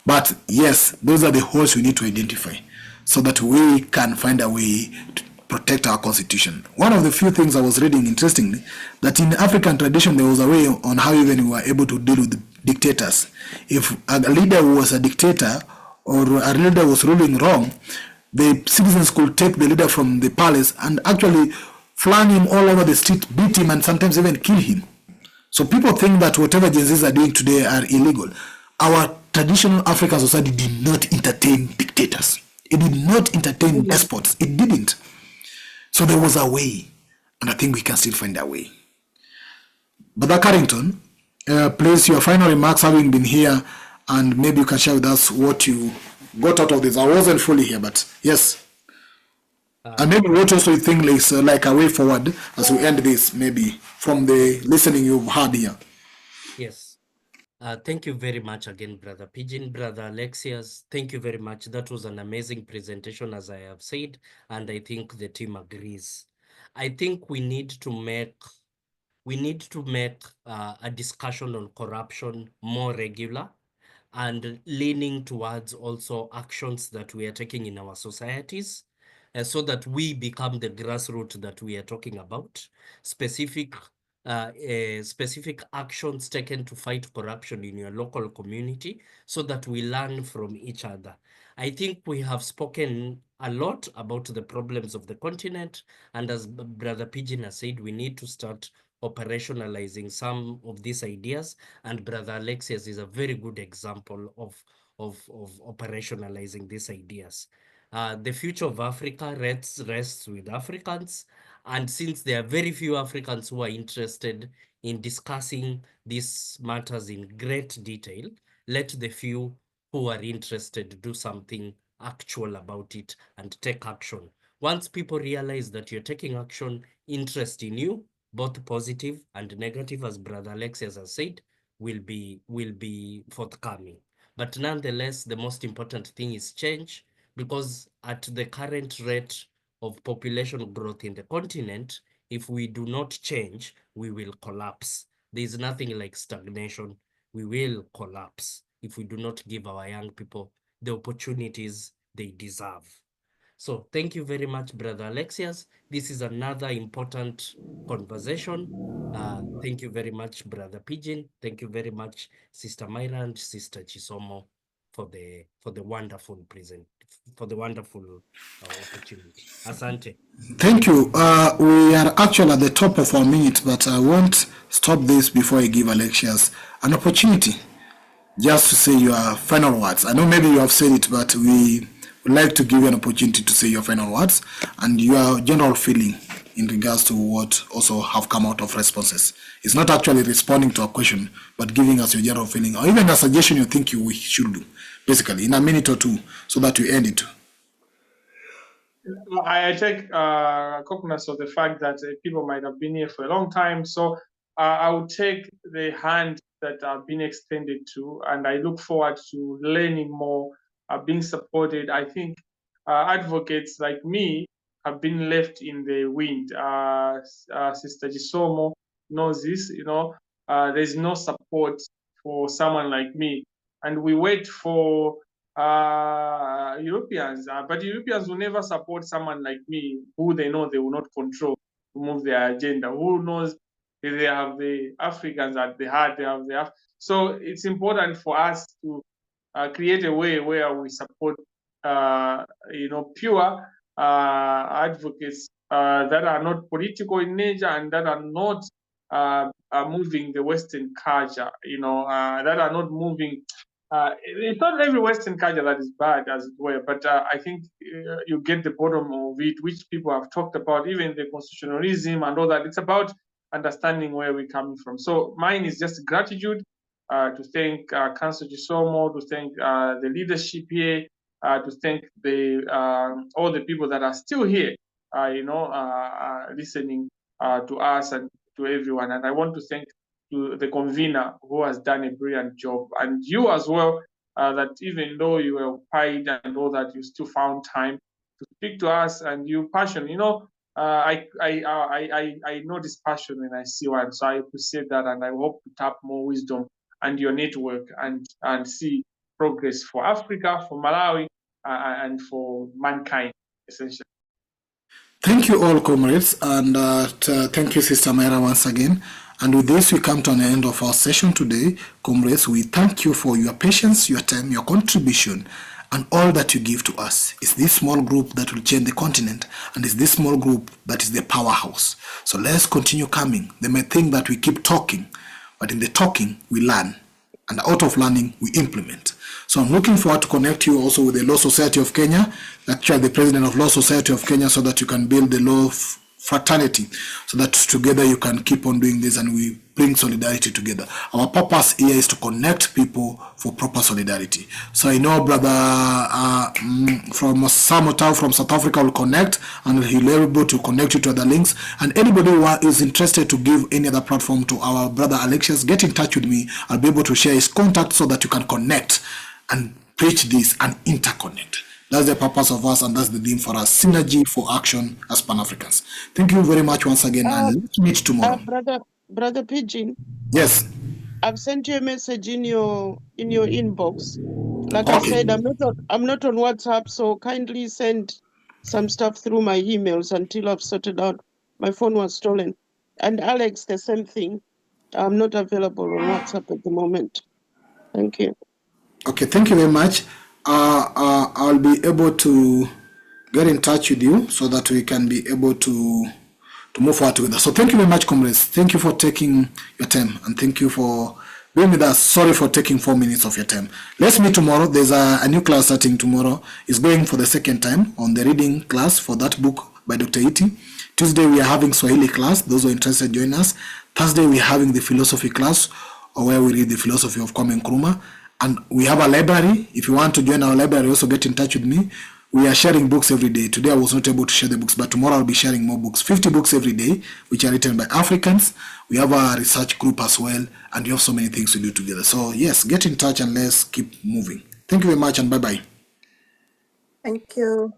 But yes, those are the holes we need to identify so that we can find a way to protect our constitution. One of the few things I was reading, interestingly, that in African tradition there was a way on how even we were able to deal with dictators. If a leader was a dictator or a leader was ruling wrong, the citizens could take the leader from the palace and actually flang him all over the street, beat him, and sometimes even kill him. So people think that whatever Gen Zs are doing today are illegal. Our traditional African society did not entertain dictators. It did not entertain despots. It didn't. So there was a way, and I think we can still find a way. Brother Carrington, please, your final remarks having been here, and maybe you can share with us what you got out of this. I wasn't fully here, but yes. And maybe what also you think is like a way forward as we end this, maybe from the listening you've had here. Yes. Thank you very much again, Brother Pigeon, Brother Alexius. Thank you very much. That was an amazing presentation, as I have said, and I think the team agrees. I think we need to make a discussion on corruption more regular and leaning towards also actions that we are taking in our societies, so that we become the grassroots that we are talking about, specific actions taken to fight corruption in your local community, so that we learn from each other. I think we have spoken a lot about the problems of the continent, and as Brother Pigeon has said, we need to start operationalizing some of these ideas, and Brother Alexius is a very good example of operationalizing these ideas. The future of Africa rests with Africans, and since there are very few Africans who are interested in discussing these matters in great detail, let the few who are interested do something actual about it and take action. Once people realize that you're taking action, interest in you, both positive and negative, as Brother Alexius has said, will be forthcoming. But nonetheless, the most important thing is change, because at the current rate of population growth in the continent, if we do not change, we will collapse. There is nothing like stagnation. We will collapse if we do not give our young people the opportunities they deserve. So thank you very much, Brother Alexius. This is another important conversation. Thank you very much, Brother Pigeon. Thank you very much, Sister Myra and Sister Chisomo, for the wonderful opportunity. Asante. Thank you. We are actually at the top of our minute, but I won't stop this before I give Alexius an opportunity just to say your final words. I know maybe you have said it, but we would like to give you an opportunity to say your final words and your general feeling in regards to what also have come out of responses. It's not actually responding to a question, but giving us your general feeling or even a suggestion you think we should do, basically, in a minute or two, so that we end it. I take cognizance of the fact that people might have been here for a long time. So I would take the hand that I've been extended to, and I look forward to learning more, being supported. I think advocates like me have been left in the wind. Sister Gisomo knows this, there's no support for someone like me. And we wait for Europeans, but Europeans will never support someone like me who they know they will not control to move their agenda. Who knows if they have the Africans at the heart, they have the so it's important for us to create a way where we support pure advocates that are not political in nature and that are not moving the Western culture, that are not moving. It's not every Western culture that is bad, as it were, but I think you get the bottom of it, which people have talked about, even the constitutionalism and all that. It's about understanding where we're coming from. So mine is just gratitude to thank Councillor Gisomo, to thank the leadership here, to thank all the people that are still here, listening to us and to everyone. And I want to thank to the convener who has done a brilliant job, and you as well, that even though you were occupied and all that, you still found time to speak to us, and you passion. I know this passion when I see one, so I appreciate that, and I hope to tap more wisdom and your network and see progress for Africa, for Malawi, and for mankind, essentially. Thank you all, comrades, and thank you, Sister Myra, once again. And with this, we come to an end of our session today. Comrades, we thank you for your patience, your time, your contribution, and all that you give to us. It's this small group that will change the continent, and it's this small group that is the powerhouse. So let's continue coming. They may think that we keep talking, but in the talking, we learn. And out of learning, we implement. So I'm looking forward to connect you also with the Law Society of Kenya, actually the president of Law Society of Kenya, so that you can build the law fraternity, so that together you can keep on doing this and we bring solidarity together. Our purpose here is to connect people for proper solidarity. So I know brother from Samotau from South Africa will connect, and he'll be able to connect you to other links. And anybody who is interested to give any other platform to our brother Alexius, get in touch with me. I'll be able to share his contact so that you can connect and preach this and interconnect. That's the purpose of us, and that's the theme for us: synergy for action as Pan-Africans. Thank you very much once again, and let's meet tomorrow. Brother Pigeon. Yes. I've sent you a message in your inbox. Like Okay. I said, I'm not on WhatsApp, so kindly send some stuff through my emails until I've sorted out. My phone was stolen. And Alex, the same thing. I'm not available on WhatsApp at the moment. Thank you. Okay, thank you very much. I'll be able to get in touch with you so that we can be able to move forward together. So thank you very much, comrades. Thank you for taking your time, and thank you for being with us. Sorry for taking 4 minutes of your time. Let's meet tomorrow. There's a new class starting tomorrow. It's going for the second time on the reading class for that book by Dr. Iti. Tuesday, we are having Swahili class. Those who are interested, join us. Thursday, we are having the philosophy class, or where we read the philosophy of Kwame Nkrumah. And we have a library. If you want to join our library, also get in touch with me. We are sharing books every day. Today I was not able to share the books, but tomorrow I'll be sharing more books. 50 books every day, which are written by Africans. We have a research group as well, and we have so many things to do together. So yes, get in touch and let's keep moving. Thank you very much, and bye-bye. Thank you.